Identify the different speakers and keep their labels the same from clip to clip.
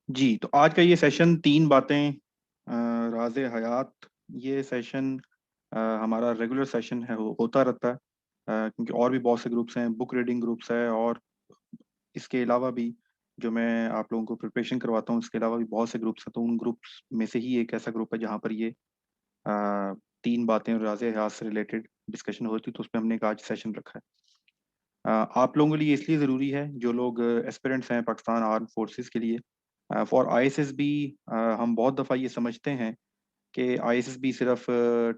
Speaker 1: जी, तो आज का ये सेशन 3 बातें राज़े हयात। ये सेशन हमारा रेगुलर सेशन है, होता रहता है। क्योंकि और भी बहुत से ग्रुप्स हैं, बुक रीडिंग ग्रुप्स है और इसके अलावा भी जो मैं आप लोगों को प्रिपरेशन करवाता हूँ, इसके अलावा भी बहुत से ग्रुप्स हैं। तो उन ग्रुप्स में से ही एक ऐसा ग्रुप है जहाँ पर ये 3 बातें राज़े हयात से रिलेटेड डिस्कशन होती है, तो उसमें हमने एक आज सेशन रखा है। आप लोगों के लिए इसलिए ज़रूरी है, जो लोग एस्पिरेंट्स हैं पाकिस्तान आर्म फोर्सेस के लिए। फॉर आईएसएसबी हम बहुत दफ़ा ये समझते हैं कि आईएसएसबी सिर्फ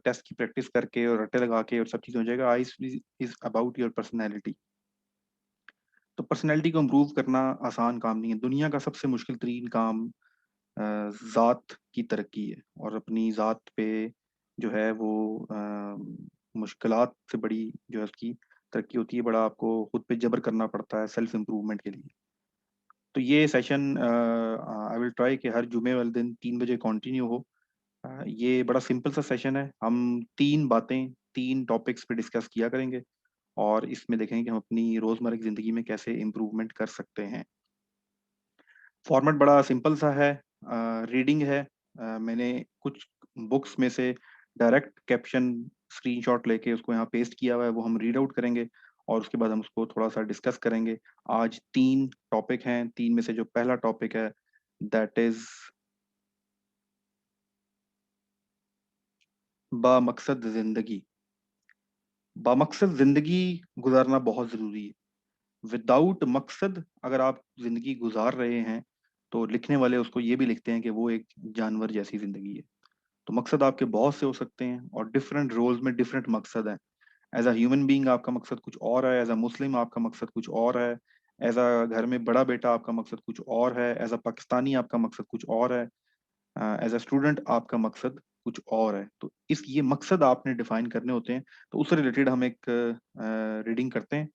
Speaker 1: टेस्ट की प्रैक्टिस करके और रट्टे लगा के और सब चीज़ हो जाएगा। ISSB is about your personality. तो पर्सनैलिटी को इम्प्रूव करना आसान काम नहीं है। दुनिया का सबसे मुश्किल तरीन काम ज़ात की तरक्की है और अपनी ज़ात पे जो है वो मुश्किलात से बड़ी जो है उसकी तरक्की होती है। बड़ा आपको खुद पे जबर करना पड़ता है सेल्फ इम्प्रूवमेंट के लिए। तो ये सेशन आई विल ट्राई कि हर जुमे वाले दिन 3 बजे कंटिन्यू हो। ये बड़ा सिंपल सा सेशन है। हम 3 बातें 3 टॉपिक्स पे डिस्कस किया करेंगे और इसमें देखेंगे कि हम अपनी रोज़मर्रा की ज़िंदगी में कैसे इम्प्रूवमेंट कर सकते हैं। फॉर्मेट बड़ा सिंपल सा है। रीडिंग है। मैंने कुछ बुक्स में से डायरेक्ट कैप्शन स्क्रीनशॉट लेके उसको यहाँ पेस्ट किया हुआ है, वो हम रीड आउट करेंगे और उसके बाद हम उसको थोड़ा-सा डिस्कस करेंगे। आज 3 टॉपिक हैं, 3 में से जो पहला टॉपिक है दैट इज़ बामकसद ज़िंदगी। बामकसद ज़िंदगी गुज़ारना बहुत ज़रूरी है। विदाउट मकसद अगर आप ज़िंदगी गुज़ार रहे हैं, तो लिखने वाले उसको ये भी लिखते हैं कि वो एक जानवर जैसी ज़िंदगी है। तो मकसद आपके बहुत से हो सकते हैं और डिफरेंट रोल्स में डिफरेंट मकसद हैं। एज़ अ ह्यूमन बीइंग आपका मकसद कुछ और है, एज़ अ मुस्लिम आपका मकसद कुछ और है, एज़ अ घर में बड़ा बेटा आपका मकसद कुछ और है, एज़ अ पाकिस्तानी आपका मकसद कुछ और है, एज़ अ स्टूडेंट आपका मकसद कुछ और है। तो इस ये मकसद आपने डिफाइन करने होते हैं, तो उससे रिलेटेड हम एक रीडिंग करते हैं।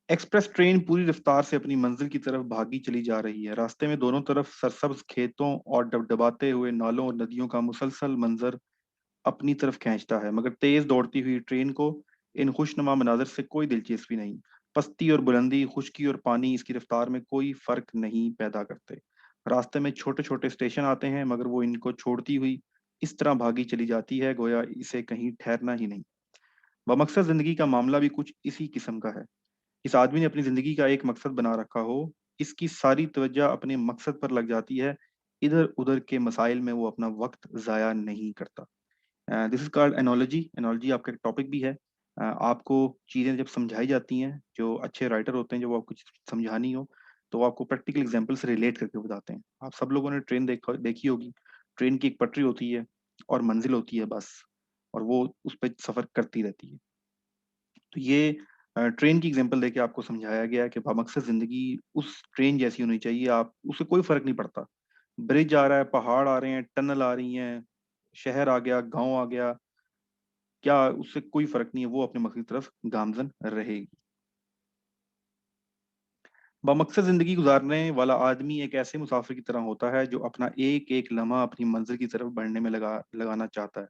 Speaker 1: एक्सप्रेस ट्रेन पूरी रफ्तार से अपनी मंजिल की तरफ भागी चली जा रही है। रास्ते में दोनों तरफ सरसब्ज खेतों और डबडबाते हुए नालों और नदियों का मुसलसल मंजर अपनी तरफ खींचता है, मगर तेज दौड़ती हुई ट्रेन को इन खुशनुमा मनाज़िर से कोई दिलचस्पी नहीं। पस्ती और बुलंदी, खुश्की और पानी इसकी रफ्तार में कोई फ़र्क नहीं पैदा करते। रास्ते में छोटे-छोटे स्टेशन आते हैं, मगर वो इनको छोड़ती हुई इस तरह भागी चली जाती है, गोया इसे कहीं ठहरना ही नहीं। बमक़सद ज़िंदगी का मामला भी कुछ इसी किस्म का है। इस आदमी ने अपनी ज़िंदगी का एक मकसद बना रखा हो, इसकी सारी तवज्जो अपने मकसद पर लग जाती है, इधर-उधर के मसाइल में वो अपना वक़्त ज़ाया नहीं करता। This is called analogy. Analogy आपका एक टॉपिक भी है। आपको चीज़ें जब समझाई जाती हैं, जो अच्छे राइटर होते हैं, जब वो आपको कुछ समझानी हो, तो वो आपको प्रैक्टिकल एग्ज़ाम्पल से रिलेट करके बताते हैं। आप सब लोगों ने ट्रेन देखी होगी। ट्रेन की एक पटरी होती है और मंज़िल होती है बस और वो उस पे सफ़र करती रहती है। तो ये ट्रेन की एग्ज़ाम्पल देके आपको समझाया गया है कि बामकसद ज़िंदगी उस ट्रेन जैसी होनी चाहिए। आप उससे कोई फ़र्क नहीं पड़ता। ब्रिज आ रहा है, पहाड़ आ रहे हैं, टनल आ रही हैं, शहर आ गया, गाँव आ गया, क्या उससे कोई फ़र्क नहीं है, वो अपने मकसद की तरफ गामज़न रहेगी। बामकसद ज़िंदगी गुज़ारने वाला आदमी एक ऐसे मुसाफ़िर की तरह होता है, जो अपना एक-एक लम्हा अपनी मंज़िल की तरफ बढ़ने में लगाना चाहता है।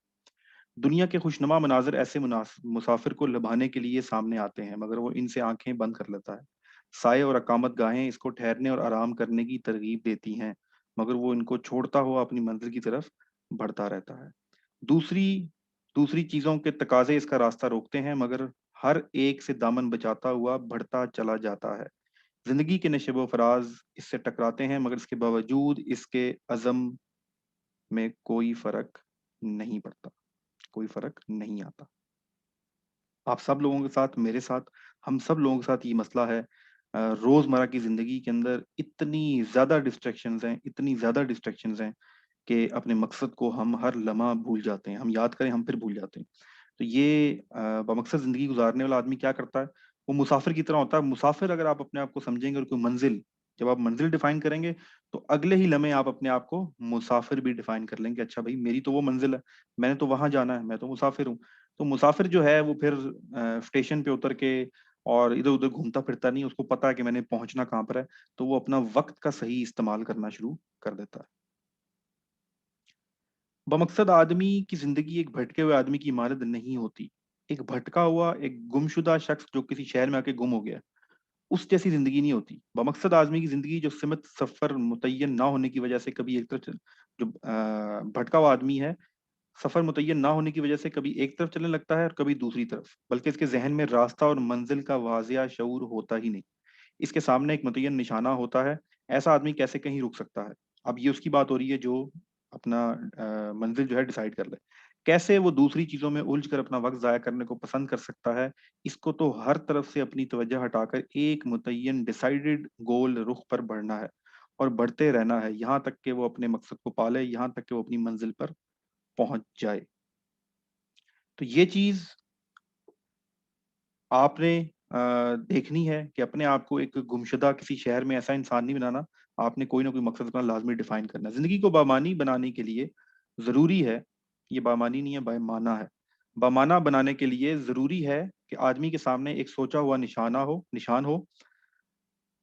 Speaker 1: दुनिया के खुशनुमा मनाज़िर ऐसे मुसाफ़िर को लुभाने के लिए सामने आते हैं, मगर वो इनसे आँखें बंद कर लेता है। साये और अकामत गाहें इसको ठहरने और आराम करने की तरग़ीब देती हैं, मगर वो इनको छोड़ता हुआ अपनी मंज़िल की तरफ बढ़ता रहता है। दूसरी दूसरी चीज़ों के तकाज़े इसका रास्ता रोकते हैं, मगर हर एक से दामन बचाता हुआ बढ़ता चला जाता है। ज़िंदगी के नशेब-ओ-फ़राज़ इससे टकराते हैं, मगर इसके बावजूद इसके अज़म में कोई फ़र्क नहीं पड़ता, कोई फ़र्क नहीं आता। आप सब लोगों के साथ, मेरे साथ, हम सब लोगों के साथ ये मसला है। रोज़मर्रा की ज़िंदगी के अंदर इतनी ज़्यादा डिस्ट्रैक्शंस हैं कि अपने मकसद को हम हर लम्हा भूल जाते हैं। हम याद करें, हम फिर भूल जाते हैं। तो ये बामकसद ज़िंदगी गुज़ारने वाला आदमी क्या करता है, वो मुसाफ़िर की तरह होता है। मुसाफ़िर अगर आप अपने आप को समझेंगे और कोई मंज़िल जब आप मंज़िल डिफ़ाइन करेंगे, तो अगले ही लम्हे आप अपने आप को मुसाफ़िर भी डिफ़ाइन कर लेंगे। अच्छा भई, मेरी तो वो मंज़िल है, मैंने तो वहाँ जाना है, मैं तो मुसाफ़िर हूँ। तो मुसाफ़िर जो है वो फिर स्टेशन पे उतर के और इधर-उधर घूमता-फिरता नहीं है, उसको पता है कि मैंने पहुँचना कहाँ पर है, तो वो अपना वक़्त का सही इस्तेमाल करना शुरू कर देता है। बमकसद आदमी की ज़िंदगी एक भटके हुए आदमी की मानद नहीं होती। एक भटका हुआ, एक गुमशुदा शख्स जो किसी शहर में आके गुम हो गया, उस जैसी जिंदगी नहीं होती। बमकसद आदमी की जिंदगी जो सिमत सफर मुतय्यन ना होने की वजह से कभी एक तरफ जो भटका हुआ आदमी है, सफर मुतय्यन ना होने की वजह से कभी एक तरफ चलने लगता है और कभी दूसरी तरफ, बल्कि इसके जहन में रास्ता और मंजिल का वाजिया शऊर होता ही नहीं। इसके सामने एक मुतय्यन निशाना होता है। ऐसा आदमी कैसे कहीं रुक सकता है? अब ये उसकी बात हो रही है जो अपना मंजिल जो है डिसाइड कर ले। कैसे वो दूसरी चीजों में उलझ कर अपना वक्त जाया करने को पसंद कर सकता है? इसको तो हर तरफ से अपनी तवज्जो हटाकर एक मुतय्यन डिसाइडेड गोल रुख पर बढ़ना है और बढ़ते रहना है, यहाँ तक कि वो अपने मकसद को पाले, यहाँ तक कि वो अपनी मंजिल पर पहुंच जाए। तो ये चीज आपने देखनी है कि अपने आप को एक गुमशुदा किसी शहर में ऐसा इंसान नहीं बनाना। आपने कोई ना कोई मकसद अपना लाजमी डिफाइन करना है। जिंदगी को बामानी बनाने के लिए जरूरी है, ये बामानी नहीं है, बामाना है। बामाना बनाने के लिए जरूरी है कि आदमी के सामने एक सोचा हुआ निशान हो,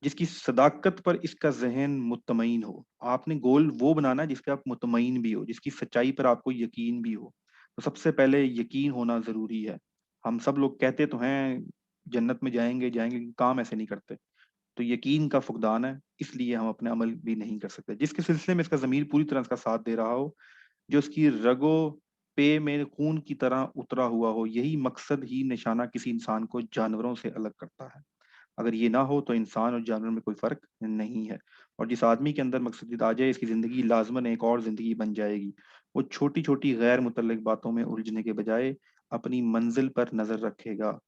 Speaker 1: जिसकी सदाकत पर इसका जहन मुतमईन हो। आपने गोल वो बनाना है जिस पे आप मुतमईन भी हो, जिसकी सच्चाई पर आपको यकीन भी हो। तो सबसे पहले यकीन होना जरूरी है। हम सब लोग कहते तो हैं जन्नत में जाएंगे जाएंगे, काम ऐसे नहीं करते। तो यकीन का फुकदान है, इसलिए हम अपने अमल भी नहीं कर सकते। जिसके सिलसिले में इसका ज़मीर पूरी तरह इसका साथ दे रहा हो, जो उसकी रगो पे में खून की तरह उतरा हुआ हो, यही मकसद ही निशाना किसी इंसान को जानवरों से अलग करता है। अगर ये ना हो तो इंसान और जानवर में कोई फर्क नहीं है। और जिस आदमी के अंदर मकसद आ जाए, इसकी जिंदगी लाजमन एक और जिंदगी बन जाएगी। वो छोटी छोटी गैर मुतल्लिक बातों में उलझने के बजाय अपनी मंजिल पर नजर रखेगा।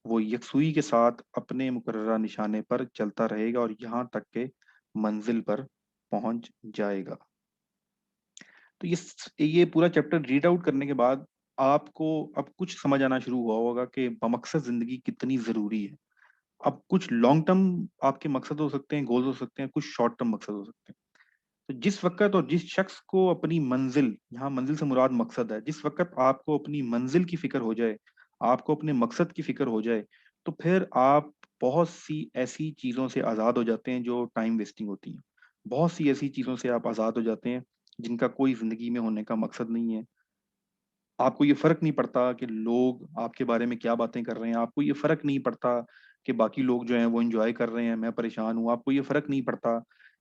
Speaker 1: वो यकसुई के साथ अपने मुकर्ररा निशाने पर चलता रहेगा और यहाँ तक के मंजिल पर पहुंच जाएगा। तो ये पूरा चैप्टर रीड आउट करने के बाद आपको अब कुछ समझ आना शुरू हुआ होगा कि बमकसद जिंदगी कितनी जरूरी है। अब कुछ लॉन्ग टर्म आपके मकसद हो सकते हैं, गोल्स हो सकते हैं, कुछ शॉर्ट टर्म मकसद हो सकते हैं। तो जिस वक्त और जिस शख्स को अपनी मंजिल, यहाँ मंजिल से मुराद मकसद है, जिस वक्त आपको अपनी मंजिल की फिक्र हो जाए, आपको अपने मकसद की फिक्र हो जाए, तो फिर आप बहुत सी ऐसी चीजों से आजाद हो जाते हैं जो टाइम वेस्टिंग होती हैं। बहुत सी ऐसी चीजों से आप आजाद हो जाते हैं जिनका कोई जिंदगी में होने का मकसद नहीं है। आपको ये फर्क नहीं पड़ता कि लोग आपके बारे में क्या बातें कर रहे हैं, आपको ये फर्क नहीं पड़ता कि बाकी लोग जो हैं वो एंजॉय कर रहे हैं, मैं परेशान हूँ, आपको ये फर्क नहीं पड़ता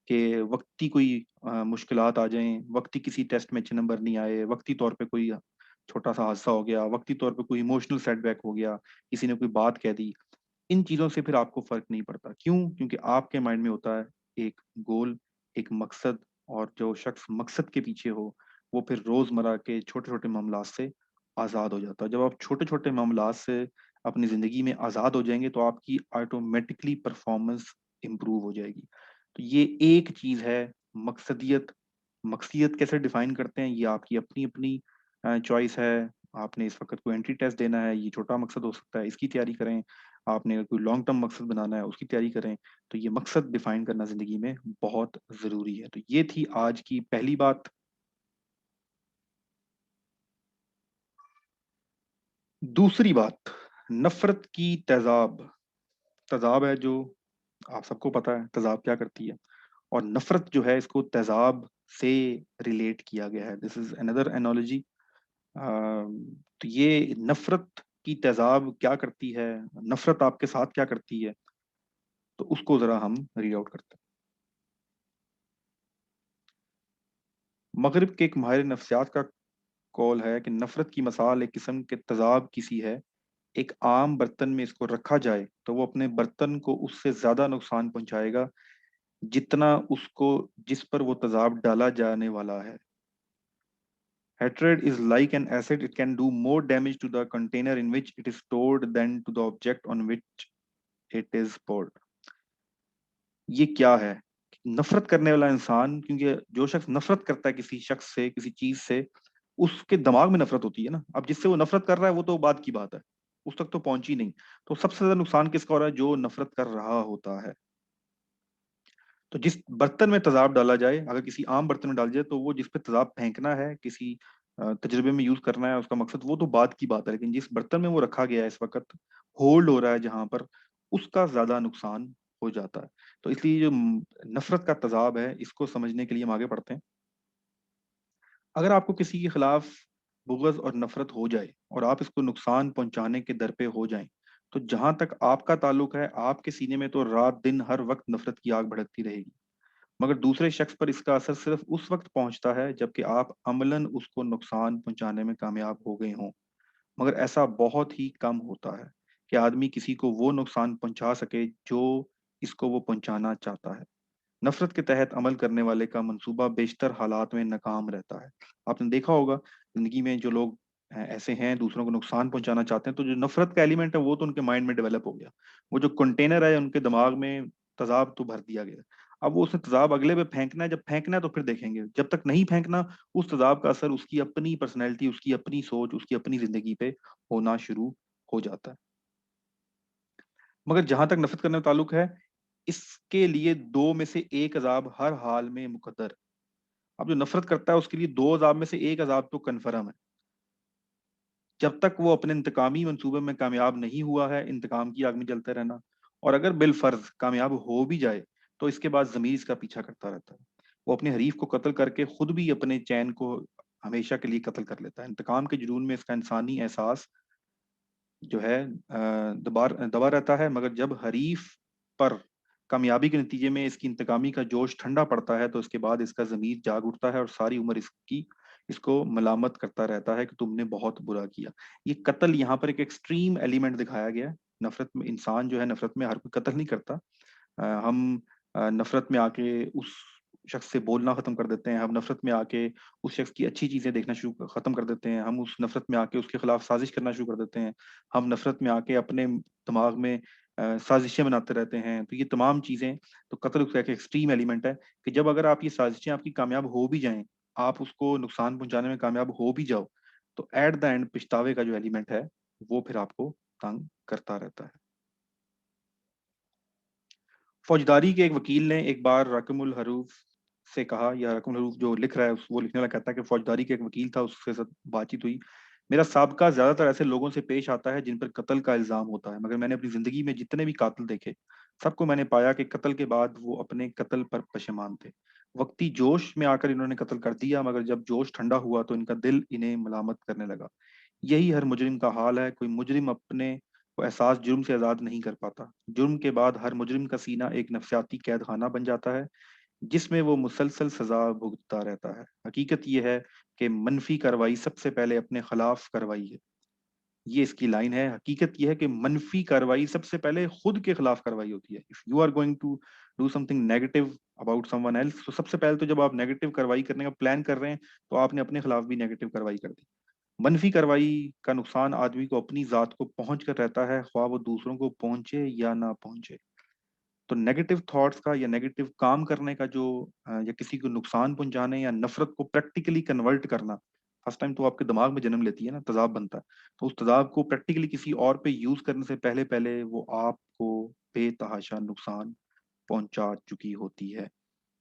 Speaker 1: कि वक्ती कोई मुश्किलात आ जाएं, वक्ती किसी टेस्ट में अच्छे नंबर नहीं आए, वक्ती तौर पे कोई छोटा सा हादसा हो गया, वक्ती तौर पे कोई इमोशनल सेटबैक हो गया, किसी ने कोई बात कह दी। इन चीजों से फिर आपको फर्क नहीं पड़ता। क्यों? क्योंकि आपके माइंड में होता है एक गोल, एक मकसद। और जो शख्स मकसद के पीछे हो, वो फिर रोजमर्रा के छोटे छोटे मामलात से आजाद हो जाता है। जब आप छोटे छोटे मामलात से अपनी जिंदगी में आजाद हो जाएंगे तो आपकी ऑटोमेटिकली परफॉर्मेंस इंप्रूव हो जाएगी। तो ये एक चीज है मकसदियत। मकसदियत कैसे डिफाइन करते हैं, ये आपकी अपनी अपनी चॉइस है। आपने इस वक्त कोई एंट्री टेस्ट देना है, ये छोटा मकसद हो सकता है, इसकी तैयारी करें। आपने अगर कोई लॉन्ग टर्म मकसद बनाना है, उसकी तैयारी करें। तो ये मकसद डिफाइन करना जिंदगी में बहुत जरूरी है। तो ये थी आज की पहली बात। दूसरी बात, नफरत की तेजाब। तेजाब है जो आप सबको पता है तेजाब क्या करती है, और नफरत जो है इसको तेजाब से रिलेट किया गया है। This is another analogy. तो ये नफरत की तेजाब क्या करती है, नफरत आपके साथ क्या करती है, तो उसको जरा हम रीड आउट करते हैं। मगरिब के एक माहिर नफ्सियात का कॉल है कि नफरत की मसाल एक किस्म के तेजाब की सी है। एक आम बर्तन में इसको रखा जाए तो वो अपने बर्तन को उससे ज्यादा नुकसान पहुंचाएगा जितना उसको जिस पर वो तेजाब डाला जाने वाला है। Hatred is like an acid. It can do more damage to the container in which it is stored than to the object on which it is poured. ये क्या है? नफरत करने वाला इंसान, क्योंकि जो शख्स नफरत करता है किसी शख्स से, किसी चीज से, उसके दिमाग में नफरत होती है ना। अब जिससे वो नफरत कर रहा है वो तो बात की बात है, उस तक तो पहुंची नहीं। तो सबसे ज्यादा नुकसान किसका हो रहा है? जो नफरत कर रहा होता है। तो जिस बर्तन में तेजाब डाला जाए, अगर किसी आम बर्तन में डाल जाए, तो वो जिस पे तेजाब फेंकना है, किसी तजुर्बे में यूज करना है उसका मकसद, वो तो बात की बात है। लेकिन जिस बर्तन में वो रखा गया है इस वक्त, होल्ड हो रहा है जहां पर, उसका ज्यादा नुकसान हो जाता है। तो इसलिए जो नफरत का तेजाब है, इसको समझने के लिए हम आगे बढ़ते हैं। अगर आपको किसी के खिलाफ बुग़्ज़ और नफरत हो जाए और आप इसको नुकसान पहुंचाने के दर पे हो जाएं, तो जहां तक आपका ताल्लुक है, आपके सीने में तो रात दिन हर वक्त नफरत की आग भड़कती रहेगी, मगर दूसरे शख्स पर इसका असर सिर्फ उस वक्त पहुंचता है जबकि आप अमलन उसको नुकसान पहुंचाने में कामयाब हो गए हों। मगर ऐसा बहुत ही कम होता है कि आदमी किसी को वो नुकसान पहुंचा सके जो इसको वो पहुंचाना चाहता है। नफरत के तहत अमल करने वाले का मंसूबा बेशतर हालात में नाकाम रहता है। आपने देखा होगा जिंदगी में जो लोग ऐसे हैं दूसरों को नुकसान पहुंचाना चाहते हैं, तो जो नफरत का एलिमेंट है वो तो उनके माइंड में डेवलप हो गया। वो जो कंटेनर है उनके दिमाग में तेजाब तो भर दिया गया। अब वो उसने तेजाब अगले पे फेंकना है, जब फेंकना है तो फिर देखेंगे, जब तक नहीं फेंकना उस तेजाब का असर उसकी अपनी पर्सनैलिटी, उसकी अपनी सोच, उसकी अपनी जिंदगी पे होना शुरू हो जाता है। मगर जहां तक नफरत करने का ताल्लुक है, इसके लिए दो में से एक अजाब हर हाल में मुकद्दर। अब जो नफरत करता है उसके लिए दो अजाब में से एक अजाब तो कन्फर्म है। जब तक वो अपने इंतकामी मंसूबे में कामयाब नहीं हुआ है, इंतकाम की आग में जलते रहना। और अगर बिलफर्ज कामयाब हो भी जाए तो इसके बाद जमीर इसका पीछा करता रहता है। वो अपने हरीफ को कत्ल करके खुद भी अपने चैन को हमेशा के लिए कत्ल कर लेता है। इंतकाम के जुनून में इसका इंसानी एहसास जो है दबा रहता है, मगर जब हरीफ पर कामयाबी के नतीजे में इसकी इंतकामी का जोश ठंडा पड़ता है तो इसके बाद इसका ज़मीर जाग उठता है और सारी उम्र इसकी इसको मलामत करता रहता है कि तुमने बहुत बुरा किया। ये कत्ल यहाँ पर एक एक्सट्रीम एलिमेंट दिखाया गया है। नफरत में इंसान जो है, नफरत में हर कोई कत्ल नहीं करता। हम नफरत में आके उस शख्स से बोलना खत्म कर देते हैं, हम नफरत में आके उस शख्स की अच्छी चीजें देखना शुरू खत्म कर देते हैं, हम उस नफरत में आके उसके खिलाफ साजिश करना शुरू कर देते हैं, हम नफरत में आके अपने दिमाग में साजिशें बनाते रहते हैं। तो ये तमाम चीजें, तो कत्ल उसका एक एक्सट्रीम एलिमेंट है कि जब अगर आप ये साजिशें आपकी कामयाब हो भी जाएं, आप उसको नुकसान पहुंचाने में कामयाब हो भी जाओ, तो एट द एंड पछतावे का जो एलिमेंट है वो फिर आपको तंग करता रहता है। फौजदारी के एक वकील ने एक बार रकमुल हरूफ से कहा, या रकमुल हरूफ जो लिख रहा है वो लिखने वाला कहता है कि फौजदारी के एक वकील था, उसके साथ बातचीत हुई। मेरा साबका ज्यादातर ऐसे लोगों से पेश आता है जिन पर कत्ल का इल्जाम होता है, मगर मैंने अपनी जिंदगी में जितने भी कातिल देखे, सबको मैंने पाया कि कत्ल के बाद वो अपने कत्ल पर पशेमान थे। वक्ती जोश में आकर इन्होंने कत्ल कर दिया, मगर जब जोश ठंडा हुआ तो इनका दिल इन्हें मलामत करने लगा। यही हर मुजरिम का हाल है, कोई मुजरिम अपने को एहसास जुर्म से आज़ाद नहीं कर पाता। जुर्म के बाद हर मुजरिम का सीना एक नफसियाती कैद खाना बन जाता है जिसमें वो मुसलसल सजा भुगतता रहता है। हकीकत यह है कि मनफी कार्रवाई सबसे पहले अपने खिलाफ कार्रवाई है। ये इसकी लाइन है, हकीकत यह है कि मनफी कार्रवाई सबसे पहले खुद के खिलाफ कार्रवाई होती है। If you are going to do something negative about someone else, तो सबसे पहले तो जब आप नेगेटिव कार्रवाई करने का प्लान कर रहे हैं तो आपने अपने खिलाफ भी नेगेटिव कार्रवाई कर दी। मनफी कार्रवाई का नुकसान आदमी को अपनी जात को पहुंच कर रहता है, ख्वाह वो दूसरों को पहुंचे या ना पहुंचे। तो नेगेटिव थॉट्स का या नेगेटिव काम करने का जो या किसी को नुकसान पहुंचाने या नफरत को प्रैक्टिकली कन्वर्ट करना, फर्स्ट टाइम तो आपके दिमाग में जन्म लेती है ना, तेजाब बनता है। तो उस तेजाब को प्रैक्टिकली किसी और पे यूज करने से पहले पहले वो आपको बेतहाशा नुकसान पहुंचा चुकी होती है।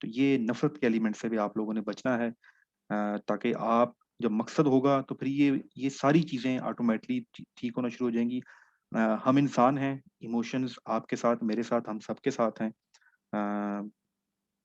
Speaker 1: तो ये नफरत के एलिमेंट से भी आप लोगों ने बचना है, ताकि आप जब मकसद होगा तो फिर ये सारी चीजें ऑटोमेटिकली ठीक होना शुरू हो जाएंगी। हम इंसान हैं, इमोशंस आपके साथ, मेरे साथ, हम सबके साथ हैं। अ,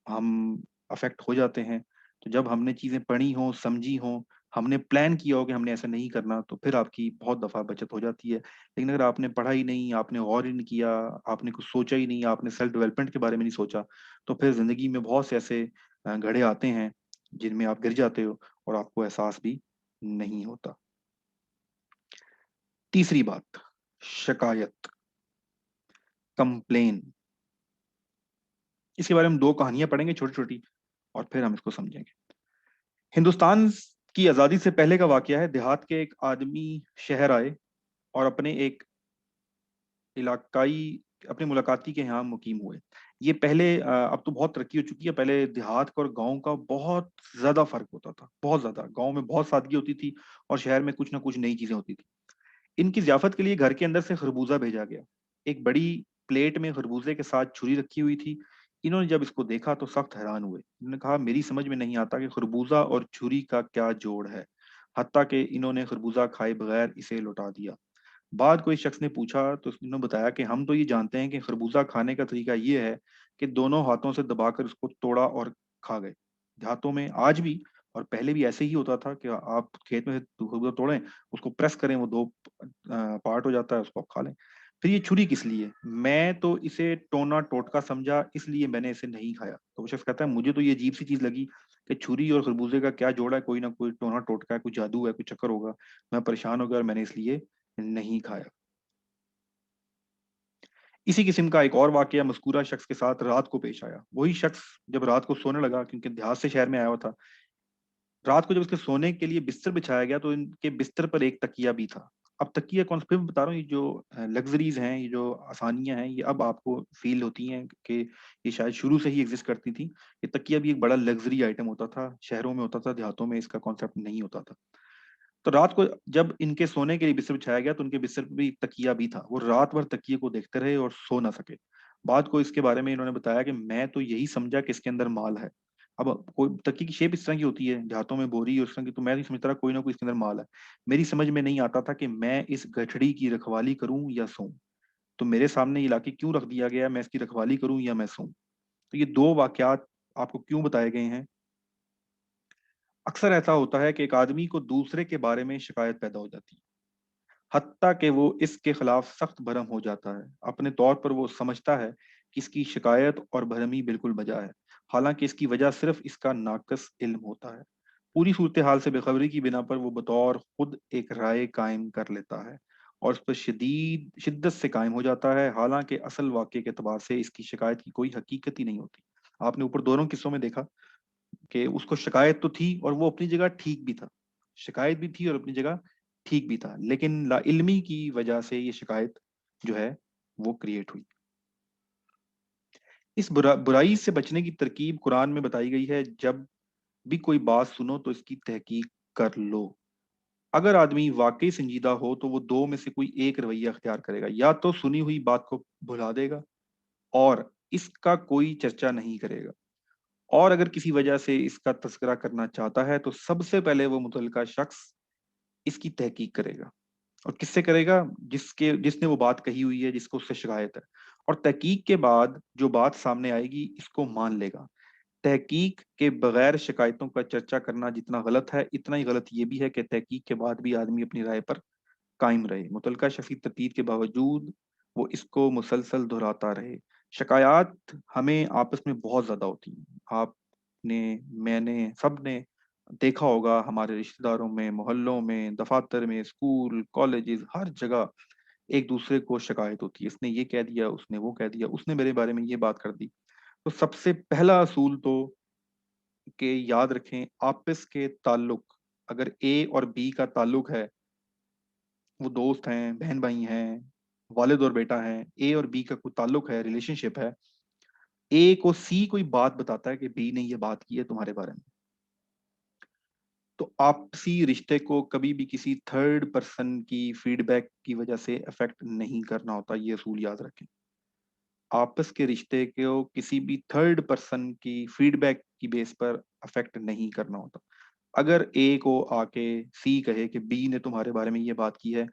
Speaker 1: हम अफेक्ट हो जाते हैं। तो जब हमने चीजें पढ़ी हों, समझी हों, हमने प्लान किया हो कि हमने ऐसा नहीं करना, तो फिर आपकी बहुत दफा बचत हो जाती है। लेकिन अगर आपने पढ़ा ही नहीं, आपने गौर ही नहीं किया, आपने कुछ सोचा ही नहीं, आपने सेल्फ डेवलपमेंट के बारे में नहीं सोचा, तो फिर जिंदगी में बहुत से ऐसे घड़े आते हैं जिनमें आप गिर जाते हो और आपको एहसास भी नहीं होता। तीसरी बात, शिकायत, कंप्लेन। इसके बारे में दो कहानियां पढ़ेंगे छोटी छोटी और फिर हम इसको समझेंगे। हिंदुस्तान की आजादी से पहले का वाकया है। देहात के एक आदमी शहर आए और इलाकाई अपने मुलाकाती के यहाँ मुकीम हुए। ये पहले अब तो बहुत तरक्की हो चुकी है, पहले देहात का और गांव का बहुत ज्यादा फर्क होता था, बहुत ज्यादा। गांव में बहुत सादगी होती थी और शहर में कुछ ना कुछ नई चीजें होती थी। इनकी जियाफत के लिए घर के अंदर से खरबूजा भेजा गया। एक बड़ी प्लेट में खरबूजे के साथ छुरी रखी हुई थी। इन्होंने जब इसको देखा तो सख्त हैरान हुए। इन्होंने कहा, मेरी समझ में नहीं आता कि खरबूजा और छुरी का क्या जोड़ है। हत्ता कि इन्होंने खरबूजा खाए बगैर इसे लौटा दिया। बाद कोई शख्स ने पूछा तो इन्होंने बताया कि हम तो ये जानते हैं कि खरबूजा खाने का तरीका ये है कि दोनों हाथों से दबाकर उसको तोड़ा और खा गए। देहातों में आज भी और पहले भी ऐसे ही होता था कि आप खेत में से खरबूजा तोड़ें, उसको प्रेस करें, वो दो पार्ट हो जाता है, उसको आप खा लें। फिर ये छुरी किस लिए? मैं तो इसे टोना टोटका समझा, इसलिए मैंने इसे नहीं खाया। तो वो शख्स कहता है मुझे तो ये अजीब सी चीज लगी कि छुरी और खरबूजे का क्या जोड़ा है, कोई ना कोई टोना टोटका है, कोई जादू है, कोई चक्कर होगा। मैं परेशान हो गया और मैंने इसलिए नहीं खाया। इसी किस्म का एक और वाकया मज़कूरा शख्स के साथ रात को पेश आया। वही शख्स जब रात को सोने लगा, क्योंकि देहात से शहर में आया हुआ था, रात को जब उसके सोने के लिए बिस्तर बिछाया गया तो इनके बिस्तर पर एक तकिया भी था। अब तकिया कौन सा, फिर बता रहा हूँ, ये जो लग्जरीज हैं, ये जो आसानियां हैं, ये अब आपको फील होती हैं कि ये शायद शुरू से ही एग्जिस्ट करती थी। ये तकिया भी एक बड़ा लग्जरी आइटम होता था, शहरों में होता था, देहातों में इसका कॉन्सेप्ट नहीं होता था। तो रात को जब इनके सोने के लिए बिस्तर बिछाया गया तो उनके बिस्तर पे भी एक तकिया भी था। वो रात भर तकिए को देखते रहे और सो ना सके। बाद को इसके बारे में इन्होंने बताया कि मैं तो यही समझा कि इसके अंदर माल है। अब कोई तकिए की शेप इस तरह की होती है, हाथों में बोरी और इस तरह की, तो मैं नहीं समझता रहा कोई ना कोई इसके अंदर माल है। मेरी समझ में नहीं आता था कि मैं इस गठड़ी की रखवाली करूं या सोऊं। तो मेरे सामने ये लाके क्यों रख दिया गया, मैं इसकी रखवाली करूं या मैं सोऊं। तो ये दो वाकयात आपको क्यों बताए गए हैं? अक्सर ऐसा होता है कि एक आदमी को दूसरे के बारे में शिकायत पैदा हो जाती है, हत्ता कि वो इसके खिलाफ सख्त भरम हो जाता है। अपने तौर पर वो समझता है कि इसकी शिकायत और भरमी बिल्कुल बजा है, हालांकि इसकी वजह सिर्फ इसका नाकस इल्म होता है। पूरी सूरत हाल से बेखबरी की बिना पर वो बतौर खुद एक राय कायम कर लेता है और उस पर शदीद शिद्दत से कायम हो जाता है, हालांकि असल वाक़े के अतबार से इसकी शिकायत की कोई हकीकत ही नहीं होती। आपने ऊपर दोनों किस्सों में देखा कि उसको शिकायत तो थी और वो अपनी जगह ठीक भी था। शिकायत भी थी और अपनी जगह ठीक भी था, लेकिन लाइल्मी की वजह से ये शिकायत जो है वो क्रिएट हुई। इस बुराई से बचने की तरकीब कुरान में बताई गई है, जब भी कोई बात सुनो तो इसकी तहकीक कर लो। अगर आदमी वाकई संजीदा हो तो वो दो में से कोई एक रवैया अख्तियार करेगा, या तो सुनी हुई बात को भुला देगा और इसका कोई चर्चा नहीं करेगा, और अगर किसी वजह से इसका तस्करा करना चाहता है तो सबसे पहले वो मुतलका शख्स इसकी तहकीक करेगा। और किससे करेगा? जिसने वो बात कही हुई है, जिसको उससे शिकायत है। और तहकीक के बाद जो बात सामने आएगी इसको मान लेगा। तहकीक के बगैर शिकायतों का चर्चा करना जितना गलत है, इतना ही गलत ये भी है कि तहकीक के बाद भी आदमी अपनी राय पर कायम रहे, मुतलका शफी तरतीब के बावजूद वो इसको मुसलसल दोहराता रहे। शिकायत हमें आपस में बहुत ज्यादा होती हैं। आपने, मैंने, सबने देखा होगा, हमारे रिश्तेदारों में, मोहल्लों में, दफातर में, स्कूल, कॉलेजेस, हर जगह एक दूसरे को शिकायत होती है, इसने ये कह दिया, उसने वो कह दिया, उसने मेरे बारे में ये बात कर दी। तो सबसे पहला असूल तो कि याद रखें, आपस के ताल्लुक, अगर ए और बी का ताल्लुक है, वो दोस्त हैं, बहन भाई हैं, वालिद और बेटा हैं, ए और बी का कोई ताल्लुक है, रिलेशनशिप है, ए को सी कोई बात बताता है कि बी ने ये बात की है तुम्हारे बारे में, तो आपसी रिश्ते को कभी भी किसी थर्ड पर्सन की फीडबैक की वजह से अफेक्ट नहीं करना होता। ये असूल याद रखें। आपस के रिश्ते को किसी भी थर्ड पर्सन की फीडबैक की बेस पर अफेक्ट नहीं करना होता। अगर ए को आके सी कहे कि बी ने तुम्हारे बारे में ये बात की है,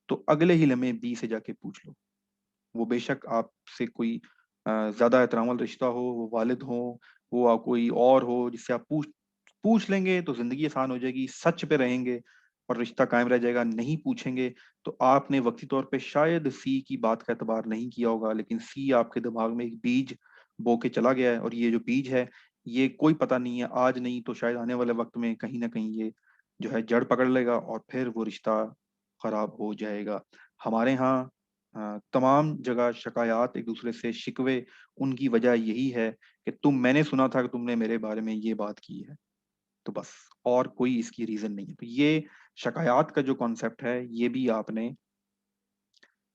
Speaker 1: तो अगले ही लम्हे बी से जाके पूछ लो। वो बेशक आपसे कोई ज्यादा एहतराम वाला रिश्ता हो, वो वालिद हो, वो कोई और हो, जिससे आप पूछ पूछ लेंगे तो जिंदगी आसान हो जाएगी, सच पे रहेंगे और रिश्ता कायम रह जाएगा। नहीं पूछेंगे तो आपने वक्ती तौर पे शायद सी की बात का एतबार नहीं किया होगा, लेकिन सी आपके दिमाग में एक बीज बो के चला गया है, और ये जो बीज है, ये कोई पता नहीं है, आज नहीं तो शायद आने वाले वक्त में कहीं ना कहीं ये जो है जड़ पकड़ लेगा और फिर वो रिश्ता खराब हो जाएगा। हमारे यहाँ तमाम जगह शिकायत, एक दूसरे से शिकवे, उनकी वजह यही है कि मैंने सुना था कि तुमने मेरे बारे में ये बात की है। तो बस, और कोई इसकी रीजन नहीं है। तो ये शिकायत का जो कॉन्सेप्ट है, ये भी आपने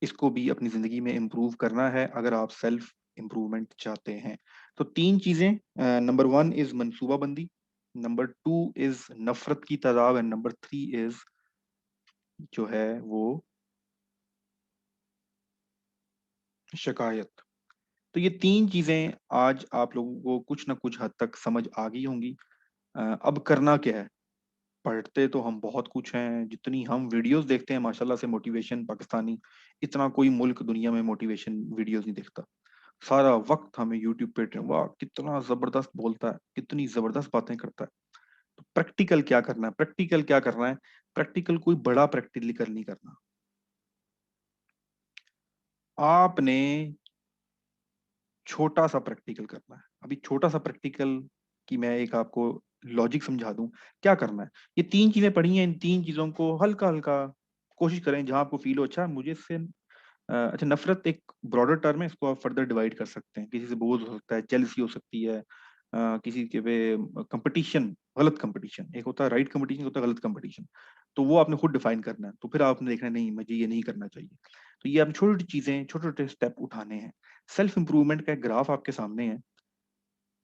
Speaker 1: इसको भी अपनी जिंदगी में इम्प्रूव करना है अगर आप सेल्फ इम्प्रूवमेंट चाहते हैं। तो तीन चीजें, नंबर वन इज मनसूबाबंदी, नंबर टू इज नफरत की तादाद, एंड नंबर थ्री इज जो है वो शिकायत। तो ये तीन चीजें आज आप लोगों को कुछ ना कुछ हद तक समझ आ गई होंगी। अब करना क्या है? पढ़ते तो हम बहुत कुछ हैं, जितनी हम वीडियोस देखते हैं माशाल्लाह से मोटिवेशन पाकिस्तानी, इतना कोई मुल्क दुनिया में मोटिवेशन वीडियोस नहीं देखता। सारा वक्त हमें यूट्यूब पे, वाह कितना जबरदस्त बोलता है, कितनी जबरदस्त बातें करता है। तो प्रैक्टिकल क्या करना है? प्रैक्टिकल क्या करना है? प्रैक्टिकल कोई बड़ा प्रैक्टिकली कर नहीं करना। आपने छोटा सा प्रैक्टिकल करना है। अभी छोटा सा प्रैक्टिकल की मैं एक आपको लॉजिक समझा दूं। क्या करना है, ये तीन चीजें पढ़ी हैं, इन तीन चीजों को हल्का हल्का कोशिश करें जहां आपको फील हो अच्छा मुझे इससे अच्छा, नफरत एक ब्रॉडर टर्म है, इसको आप फर्दर डिवाइड कर सकते हैं। किसी से बोझ हो सकता है, जेलसी हो सकती है, किसी के पे कंपटीशन, गलत कंपटीशन, एक होता है राइट कंपटीशन, एक होता है गलत कंपटीशन। तो वो आपने खुद डिफाइन करना है। तो फिर आपने देखना है, नहीं मुझे ये नहीं करना चाहिए। तो ये आप छोटी छोटी चीजें, छोटे छोटे स्टेप उठाने हैं। सेल्फ इंप्रूवमेंट का एक ग्राफ आपके सामने है।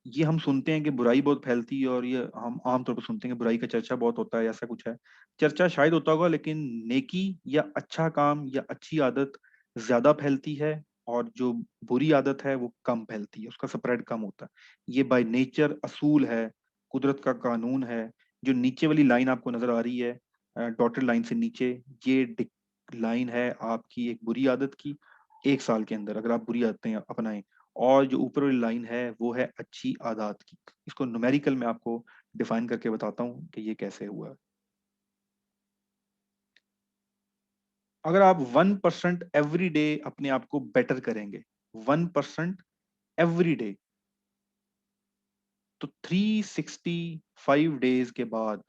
Speaker 1: ये हम सुनते हैं कि बुराई बहुत फैलती है, और ये हम आमतौर पर सुनते हैं कि बुराई का चर्चा बहुत होता है, ऐसा कुछ है। चर्चा शायद होता होगा, लेकिन नेकी या अच्छा काम या अच्छी आदत ज्यादा फैलती है, और जो बुरी आदत है वो कम फैलती है, उसका स्प्रेड कम होता है। ये बाय नेचर असूल है, कुदरत का कानून है। जो नीचे वाली लाइन आपको नजर आ रही है, डॉटेड लाइन से नीचे, ये लाइन है आपकी एक बुरी आदत की। 1 साल के अंदर अगर आप बुरी आदतें अपनाएं, और जो ऊपर वाली लाइन है वो है अच्छी आदत की। इसको न्यूमेरिकल में आपको डिफाइन करके बताता हूँ कि ये कैसे हुआ है। अगर आप 1% एवरी डे अपने आप को बेटर करेंगे, 1% एवरी डे, तो 365 डेज के बाद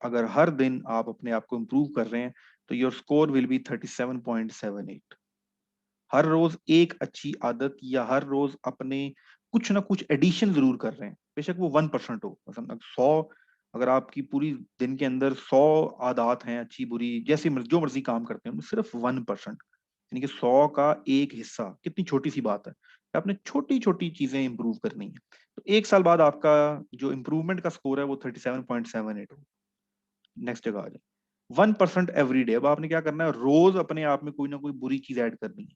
Speaker 1: अगर हर दिन आप अपने आप को इम्प्रूव कर रहे हैं, तो योर स्कोर विल बी 37.78। हर रोज एक अच्छी आदत या हर रोज अपने कुछ ना कुछ एडिशन जरूर कर रहे हैं, बेशक वो 1% हो। मतलब 100, अगर आपकी पूरी दिन के अंदर 100 आदत हैं अच्छी बुरी, जैसे जो मर्जी काम करते हैं, उनमें सिर्फ 1%, यानी कि 100 का एक हिस्सा, कितनी छोटी सी बात है। आपने छोटी छोटी चीजें इंप्रूव करनी है। तो 1 साल बाद आपका जो इम्प्रूवमेंट का स्कोर है वो 37.78 हो। नेक्स्ट जगह आ जाए, 1% एवरी डे। अब आपने क्या करना है, रोज अपने आप में कोई ना कोई बुरी चीज ऐड करनी है।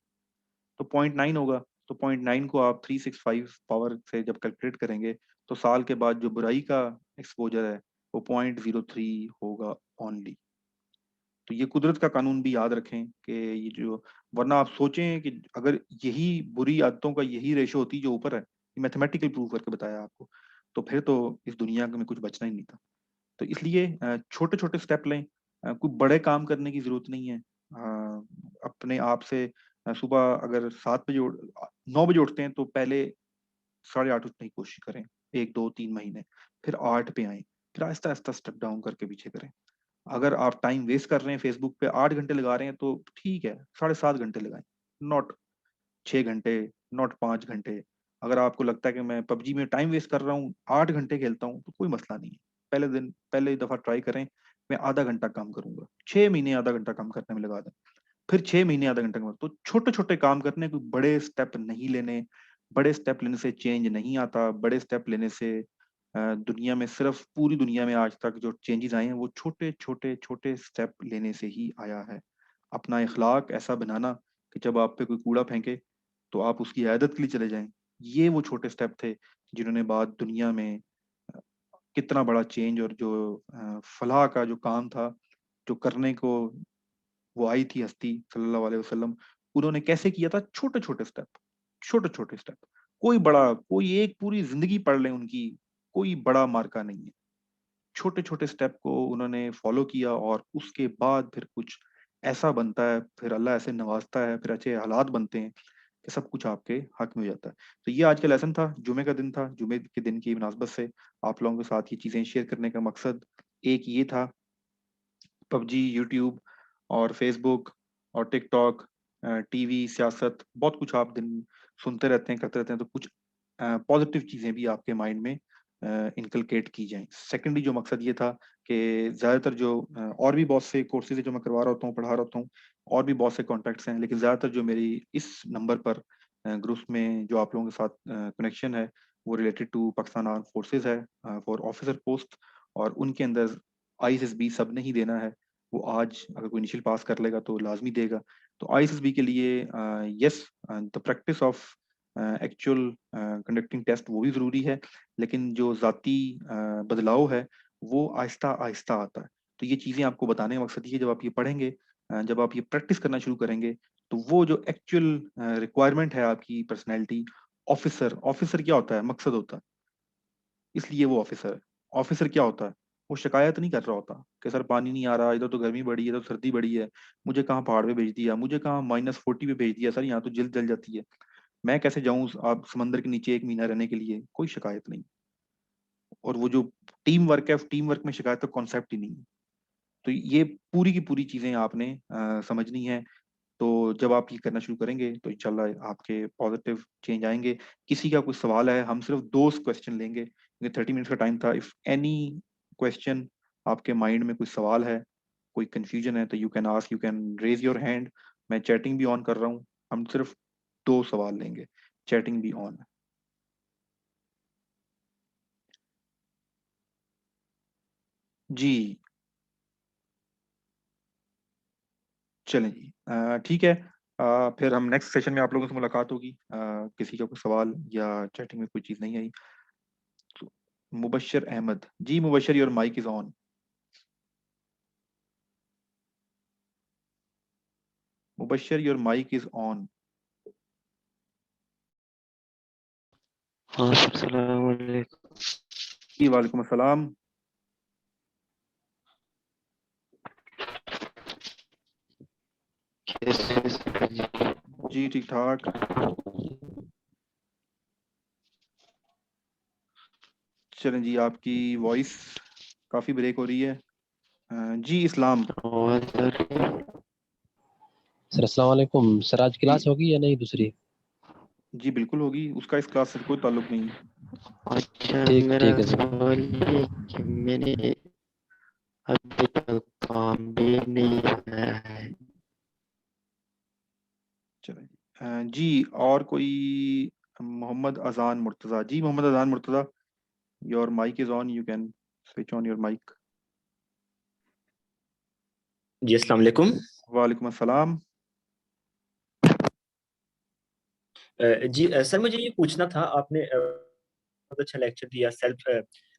Speaker 1: तो 0.9 होगा। तो 0.9 को आप 365 पावर से जब कैलकुलेट करेंगे, तो साल के बाद जो बुराई का एक्सपोजर है वो 0.03 होगा ओनली। तो ये कुदरत का कानून भी याद रखें कि ये जो, वरना आप सोचें कि अगर यही बुरी आदतों का यही रेशो होती जो ऊपर है, ये मैथमेटिकल प्रूव करके बताया आपको, तो फिर तो इस दुनिया में कुछ बचना ही नहीं था। तो इसलिए छोटे छोटे स्टेप लें। कोई बड़े काम करने की जरूरत नहीं है। अपने आप से सुबह अगर 7 बजे 9 बजे उठते हैं, तो पहले 8:30 उठने की कोशिश करें, 1 2 3 महीने, फिर 8 पे आए, फिर आहिस्ता आहिस्ता स्टेप डाउन करके पीछे करें। अगर आप टाइम वेस्ट कर रहे हैं फेसबुक पे, 8 घंटे लगा रहे हैं, तो ठीक है, 7.5 घंटे लगाएं, नॉट 6 घंटे, नॉट 5 घंटे। अगर आपको लगता है कि मैं पबजी में टाइम वेस्ट कर रहा हूँ, 8 घंटे खेलता हूँ, तो कोई मसला नहीं है। पहले दफा ट्राई करें, मैं आधा घंटा काम करूंगा, 6 महीने आधा घंटा काम करने में लगा दें, फिर 6 महीने आधा घंटा काम। तो छोटे छोटे काम करने, कोई बड़े स्टेप नहीं लेने। बड़े स्टेप लेने से चेंज नहीं आता। बड़े स्टेप लेने से दुनिया में, सिर्फ पूरी दुनिया में आज तक जो चेंजेस आए हैं, वो छोटे छोटे छोटे स्टेप लेने से ही आया है। अपना इखलाक ऐसा बनाना कि जब आप पे कोई कूड़ा फेंके, तो आप उसकी आदत के लिए चले जाएं। ये वो छोटे स्टेप थे जिन्होंने बाद दुनिया में अ, कितना बड़ा चेंज, और जो फलाह का जो काम था, जो करने को वो आई थी हस्ती सल्लल्लाहु अलैहि वसल्लम, उन्होंने कैसे किया था, छोटे छोटे स्टेप, छोटे छोटे स्टेप। कोई बड़ा, कोई एक पूरी जिंदगी पढ़ लें उनकी, कोई बड़ा मार्का नहीं है। छोटे छोटे स्टेप को उन्होंने फॉलो किया, और उसके बाद फिर कुछ ऐसा बनता है, फिर अल्लाह ऐसे नवाजता है, फिर अच्छे हालात बनते हैं कि सब कुछ आपके हक में हो जाता है। तो ये आज का लेसन था, जुमे का दिन था, जुमे के दिन की मुनासबत से आप लोगों के साथ ये चीजें शेयर करने का मकसद एक ये था। पबजी, यूट्यूब और फेसबुक और टिकटॉक, टीवी, सियासत, बहुत कुछ आप दिन सुनते रहते हैं, करते रहते हैं, तो कुछ पॉजिटिव चीजें भी आपके माइंड में इनकलकेट की जाएं। सेकेंडली जो मकसद ये था कि ज्यादातर जो और भी बहुत से कोर्सेज जो मैं करवा रहा होता हूँ, पढ़ा रहा होता हूँ, और भी बहुत से कॉन्टैक्ट्स हैं, लेकिन ज्यादातर जो मेरी इस नंबर पर ग्रुप्स में जो आप लोगों के साथ कनेक्शन है, वो related to Pakistan arm forces है, फॉर ऑफिसर पोस्ट। और उनके अंदर आईएसएसबी सब नहीं देना है। वो आज अगर कोई इनिशियल पास कर लेगा तो लाजमी देगा। तो आईएसएसबी के लिए yes, the practice of actual conducting test वो भी जरूरी है, लेकिन जो जाती बदलाव है वो आहिस्ता आहिस्ता आता है। तो ये चीजें आपको बताने का मकसद ये है, जब आप ये पढ़ेंगे, जब आप ये प्रैक्टिस करना शुरू करेंगे, तो वो जो एक्चुअल रिक्वायरमेंट है आपकी पर्सनैलिटी, ऑफिसर, ऑफिसर क्या होता है, मकसद होता है, इसलिए वो ऑफिसर है। ऑफिसर क्या होता है, वो शिकायत नहीं कर रहा होता कि सर पानी नहीं आ रहा, इधर तो गर्मी बढ़ी है, इधर तो सर्दी बढ़ी है, मुझे कहाँ पहाड़ पे भेज दिया, मुझे कहाँ -40 पे भेज दिया, सर यहाँ तो जल जल जाती है, मैं कैसे जाऊं आप समंदर के नीचे 1 महीना रहने के लिए। कोई शिकायत नहीं। और वो जो टीम वर्क है, टीम वर्क में शिकायत का कॉन्सेप्ट ही नहीं है। तो ये पूरी की पूरी चीजें आपने समझनी है। तो जब आप ये करना शुरू करेंगे तो इंशाल्लाह आपके पॉजिटिव चेंज आएंगे। किसी का कोई सवाल है, हम सिर्फ 2 क्वेश्चन लेंगे क्योंकि 30 मिनट्स का टाइम था। इफ एनी क्वेश्चन, आपके माइंड में कोई सवाल है, कोई कंफ्यूजन है, तो you can ask, you can raise your hand. मैं चैटिंग भी ऑन कर रहा हूँ। हम सिर्फ 2 सवाल लेंगे, चैटिंग भी ऑन है। जी चलें जी, ठीक है। फिर हम नेक्स्ट सेशन में आप लोगों से मुलाकात होगी। किसी का कोई सवाल या चैटिंग में कोई चीज़ नहीं आई तो। Mubashar Ahmad ji, Mubashar your mic is on. Mubashar your mic is on.
Speaker 2: हाँ सर, सलाम वालेकुम।
Speaker 1: जी वालेकुम अस्सलाम।
Speaker 2: कैसे हैं सर जी?
Speaker 1: जी ठीक ठाक। चलें जी, आपकी वॉइस काफ़ी ब्रेक हो रही है। जी इस्लाम।
Speaker 2: आवाज आ रही है?
Speaker 3: सर अस्सलाम वालेकुम। सर आज
Speaker 1: जी
Speaker 3: क्लास होगी या नहीं दूसरी?
Speaker 1: जी बिल्कुल होगी, उसका इस क्लास से कोई ताल्लुक नहीं।
Speaker 2: अच्छा, मेरा
Speaker 3: ठीक है सर।
Speaker 2: सवाल ये है कि मैंने अभी तक काम भी नहीं लगाया है।
Speaker 1: चलें जी। जी और कोई? Mohammad Azan Murtaza ji, Mohammad Azan Murtaza, your mic is on, you can switch on your mic.
Speaker 4: जी अस्सलाम वालेकुम।
Speaker 1: वालेकुम अस्सलाम।
Speaker 4: जी सर, मुझे ये पूछना था, आपने बहुत अच्छा लेक्चर दिया सेल्फ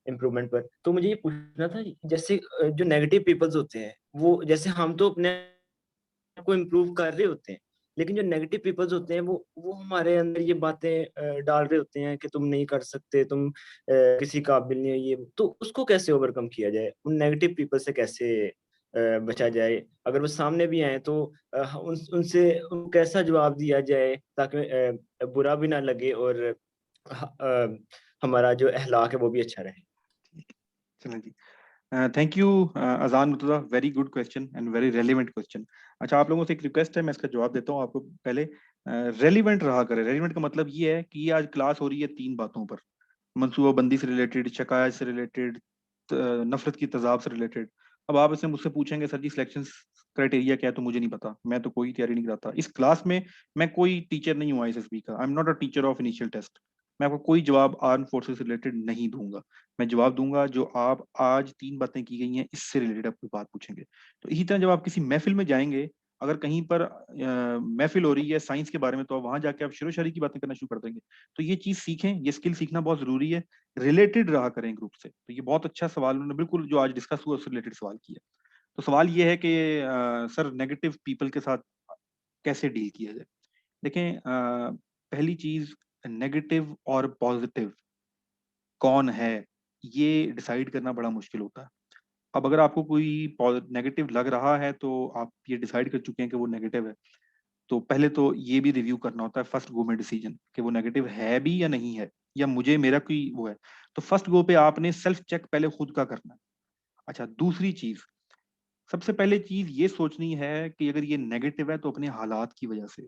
Speaker 4: इम्प्रूवमेंट पर। तो मुझे ये पूछना था, जैसे जो नेगेटिव पीपल्स होते हैं, वो जैसे हम तो अपने आप को इम्प्रूव कर रहे होते हैं, लेकिन जो नेगेटिव पीपल्स होते हैं वो हमारे अंदर ये बातें डाल रहे होते हैं कि तुम नहीं कर सकते, तुम किसी काबिल नहीं हो, ये तो उसको कैसे ओवरकम किया जाए, उन नेगेटिव पीपल से कैसे बचा जाए? अगर वो सामने भी आए तो उनसे उनको कैसा जवाब दिया जाए ताकि बुरा भी ना लगे और हमारा जो अखलाक है वो भी अच्छा रहे।
Speaker 1: चलें जी। थैंक यू अजान Murtaza, very good question and very relevant question. अच्छा, आप लोगों से एक रिक्वेस्ट है, मैं इसका जवाब देता हूँ आपको। पहले रेलिवेंट रहा करे। रेलिवेंट का मतलब ये है कि ये आज क्लास हो रही है 3 बातों पर: मनसूबाबंदी से रिलेटेड, शिकायत से रिलेटेड, नफरत की तजाब से रिलेटेड। अब आप इससे मुझसे पूछेंगे सर जी सिलेक्शन क्राइटेरिया क्या है, तो मुझे नहीं पता, मैं तो कोई तैयारी नहीं कराता इस क्लास में। मैं कोई टीचर नहीं हूँ आईएसएसबी का। I am not a teacher of initial test. मैं आपको कोई जवाब आर्म फोर्सेस से रिलेटेड नहीं दूंगा। मैं जवाब दूंगा जो आप आज 3 बातें की गई हैं इससे रिलेटेड आप कोई बात पूछेंगे। तो इसी तरह जब आप किसी महफिल में जाएंगे, अगर कहीं पर महफिल हो रही है साइंस के बारे में, तो आप वहां जाके आप शेरो शायरी की बातें करना शुरू कर देंगे। तो ये चीज सीखें, ये स्किल सीखना बहुत जरूरी है। रिलेटेड रहा करें ग्रुप से। तो ये बहुत अच्छा सवाल उन्होंने बिल्कुल जो आज डिस्कस हुआ उससे रिलेटेड सवाल किया। तो सवाल ये है कि सर नेगेटिव पीपल के साथ कैसे डील किया जाए। देखें, पहली चीज, नेगेटिव और पॉजिटिव कौन है ये डिसाइड करना बड़ा मुश्किल होता है। अब अगर आपको कोई नेगेटिव लग रहा है तो आप ये डिसाइड कर चुके हैं कि वो नेगेटिव है, तो पहले तो ये भी रिव्यू करना होता है फर्स्ट गो में डिसीजन कि वो नेगेटिव है भी या नहीं है, या मुझे मेरा कोई वो है। तो फर्स्ट गो पे आपने सेल्फ चेक पहले खुद का करना है। अच्छा, दूसरी चीज, सबसे पहले चीज ये सोचनी है कि अगर ये नेगेटिव है तो अपने हालात की वजह से।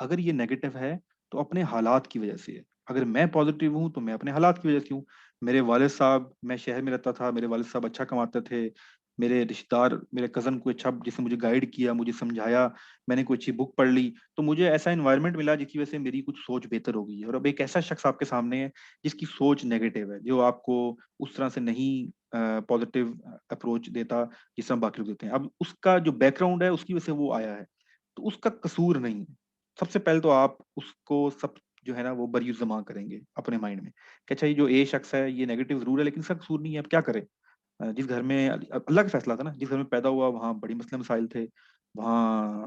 Speaker 1: अगर ये नेगेटिव है तो अपने हालात की वजह से है। अगर मैं पॉजिटिव हूँ तो मैं अपने हालात की वजह से हूँ। मेरे वालिद साहब, मैं शहर में रहता था, मेरे वालिद साहब अच्छा कमाते थे। मेरे रिश्तेदार, मेरे कज़न को अच्छा, जिसने मुझे गाइड किया, मुझे समझाया, मैंने कोई अच्छी बुक पढ़ ली, तो मुझे ऐसा एनवायरनमेंट मिला जिसकी वजह से मेरी कुछ सोच बेहतर हो गई है। और अब एक ऐसा शख्स आपके सामने है जिसकी सोच नेगेटिव है, जो आपको उस तरह से नहीं पॉजिटिव अप्रोच देता जिस तरह बाकी लोग देते हैं। अब उसका जो बैकग्राउंड है उसकी वजह से वो आया है, तो उसका कसूर नहीं है। सबसे पहले तो आप उसको सब जो है ना वो बरयुज़मा करेंगे अपने माइंड में कि अच्छा ये जो ए शख्स है ये नेगेटिव जरूर है लेकिन इसका कसूर नहीं है, अब क्या करें। जिस घर में अल्लाह का फैसला था ना, जिस घर में पैदा हुआ वहाँ बड़ी मसले मसाइल थे, वहाँ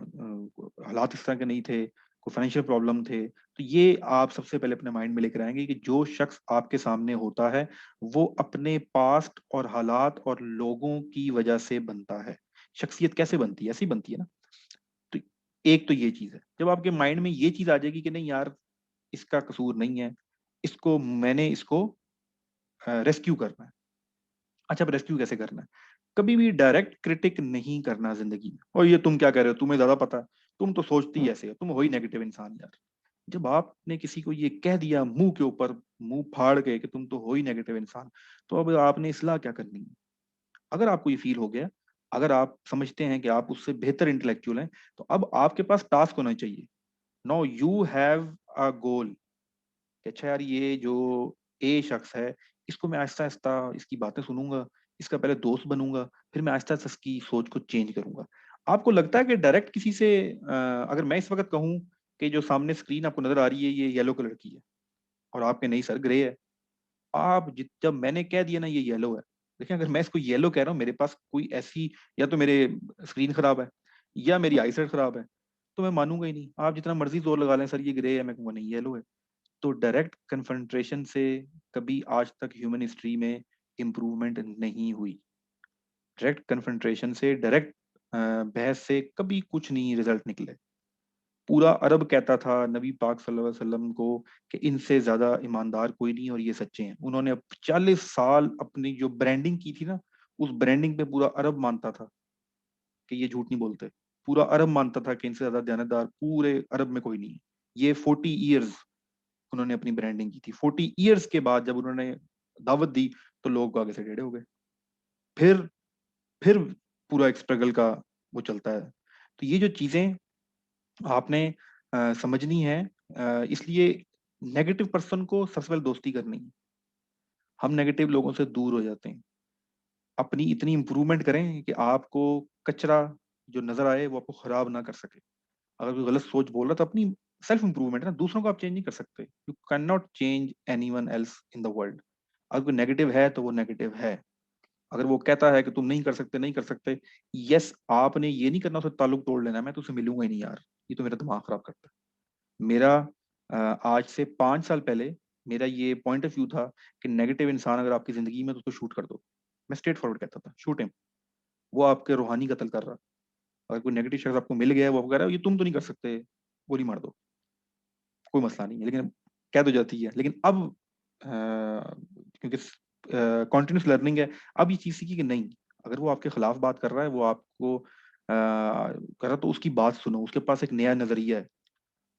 Speaker 1: हालात इस तरह के नहीं थे, कोई फाइनेंशियल प्रॉब्लम थे, तो ये आप सबसे पहले अपने माइंड में लेकर आएंगे कि जो शख्स आपके सामने होता है वो अपने पास्ट और हालात और लोगों की वजह से बनता है। शख्सियत कैसे बनती है? ऐसी बनती है ना। तो एक तो ये चीज है, जब आपके माइंड में ये चीज आ जाएगी कि नहीं यार इसका कसूर नहीं है, इसको रेस्क्यू करना है। अच्छा, अब रेस्क्यू कैसे करना है? कभी भी डायरेक्ट क्रिटिक नहीं करना जिंदगी में, और ये तुम क्या कह रहे हो, तुम्हें ज्यादा पता है, तुम तो सोचती ही ऐसे हो, तुम हो ही नेगेटिव इंसान यार। जब आपने किसी को ये कह दिया मुंह के ऊपर, मुंह फाड़ के कि तुम तो हो ही नेगेटिव इंसान, तो अब आपने इस्लाह क्या करनी है? अगर आपको ये फील हो गया, अगर आप समझते हैं कि आप उससे बेहतर इंटेलेक्चुअल हैं, तो अब आपके पास टास्क होना चाहिए। नाउ यू हैव अ गोल। अच्छा यार, ये जो ए शख्स है, इसको मैं आहिस्ता आहिस्ता इसकी बातें सुनूंगा, इसका पहले दोस्त बनूंगा, फिर मैं आहिस्ता आहिस्ता इसकी सोच को चेंज करूंगा। आपको लगता है कि डायरेक्ट किसी से अगर मैं इस वक्त कहूं कि जो सामने स्क्रीन आपको नजर आ रही है ये येलो कलर की है, और आपके नहीं सर ग्रे है, जब मैंने कह दिया ना ये येलो है, देखिए अगर मैं इसको येलो कह रहा हूँ, मेरे पास कोई ऐसी, या तो मेरे स्क्रीन खराब है या मेरी आईसाइट खराब है, तो मैं मानूंगा ही नहीं। आप जितना मर्जी जोर लगा लें सर ये ग्रे है, मैं कहूंगा नहीं येलो है। तो डायरेक्ट कन्फ्रंट्रेशन से कभी आज तक ह्यूमन हिस्ट्री में इम्प्रूवमेंट नहीं हुई। डायरेक्ट कन्फ्रंट्रेशन से, डायरेक्ट बहस से कभी कुछ नहीं रिजल्ट निकले। पूरा अरब कहता था नबी पाक सल्लल्लाहु अलैहि वसल्लम को कि इनसे ज्यादा ईमानदार कोई नहीं और ये सच्चे हैं। उन्होंने अब 40 साल अपनी जो ब्रांडिंग की थी ना, उस ब्रांडिंग पे पूरा अरब मानता था कि ये झूठ नहीं बोलते। पूरा अरब मानता था कि इनसे ज्यादा दयानतदार पूरे अरब में कोई नहीं है। ये 40 ईयर्स उन्होंने अपनी ब्रांडिंग की थी। 40 ईयर्स के बाद जब उन्होंने दावत दी, तो लोग आगे से टेढ़े हो गए। फिर फिर पूरा एक स्ट्रगल का वो चलता है। तो ये जो चीजें आपने समझनी है, इसलिए नेगेटिव पर्सन को सबसे पहले दोस्ती करनी है। हम नेगेटिव लोगों से दूर हो जाते हैं। अपनी इतनी इंप्रूवमेंट करें कि आपको कचरा जो नजर आए वो आपको खराब ना कर सके। अगर कोई गलत सोच बोल रहा है तो अपनी सेल्फ इंप्रूवमेंट है ना, दूसरों को आप चेंज नहीं कर सकते। You can not change anyone else in the world. अगर कोई नेगेटिव है तो वो नेगेटिव है। अगर वो कहता है कि तुम नहीं कर सकते, नहीं कर सकते, यस, आपने ये नहीं करना, उससे ताल्लुक तोड़ लेना, मैं तुझसे मिलूंगा ही नहीं यार, ये तो मेरा दिमाग खराब करता है। मेरा आज से 5 साल पहले मेरा ये पॉइंट ऑफ व्यू था कि नेगेटिव इंसान अगर आपकी जिंदगी में तो उसको शूट कर दो। मैं स्ट्रेट फॉरवर्ड कहता था, शूट हिम। वो आपके रूहानी कत्ल कर रहा। अगर कोई नेगेटिव शख्स आपको मिल गया है, वो आपको कह रहा है ये तुम तो नहीं कर सकते, गोली मार दो, कोई मसला नहीं है। लेकिन कह तो जाती है। लेकिन अब क्योंकि कॉन्टिन्यूस लर्निंग है, अब ये चीज सीखी कि नहीं, अगर वो आपके खिलाफ बात कर रहा है, वो आपको कर रहा है, तो उसकी बात सुनो, उसके पास एक नया नजरिया है।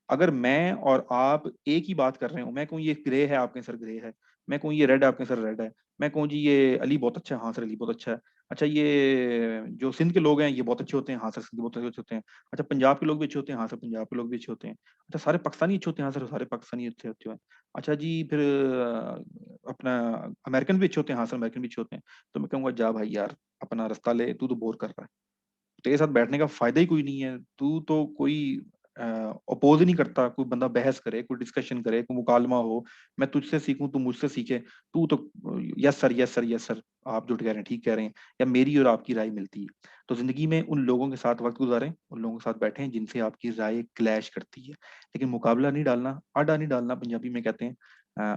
Speaker 1: अगर मैं और आप एक ही बात कर रहे हो, मैं कहूँ ये ग्रे है, आपके सर ग्रे है, मैं कहूँ ये रेड है, आपके सर रेड है, मैं कहूँ जी ये अली बहुत अच्छा है, हाँ सर अली बहुत अच्छा है, अच्छा ये जो सिंध के लोग हैं ये बहुत अच्छे होते हैं, हाँ सर सिंध के बहुत अच्छे होते हैं, अच्छा पंजाब के लोग भी अच्छे होते हैं, हाँ सर पंजाब के लोग भी अच्छे होते हैं, अच्छा सारे पाकिस्तानी अच्छे होते हैं, हाँ सर सारे पाकिस्तानी अच्छे होते हैं, अच्छा जी फिर अपना अमेरिकन भी अच्छे होते हैं, हाँ सर अमेरिकन भी अच्छे होते हैं। तो मैं कहूँगा जा भाई यार अपना रास्ता ले, तू तो बोर कर रहा है, तेरे साथ बैठने का फायदा ही कोई नहीं है। तू तो कोई अपोज ही नहीं करता, कोई बंदा बहस करे, कोई डिस्कशन करे, कोई मुकालमा हो, मैं तुझसे सीखूं तू मुझसे सीखे, तू तो yes sir yes sir yes sir, आप जो कह रहे हैं ठीक कह रहे हैं, या मेरी और आपकी राय मिलती है। तो जिंदगी में उन लोगों के साथ वक्त गुजारें, उन लोगों के साथ बैठें जिनसे आपकी राय क्लैश करती है, लेकिन मुकाबला नहीं डालना, आडा नहीं डालना, पंजाबी में कहते हैं।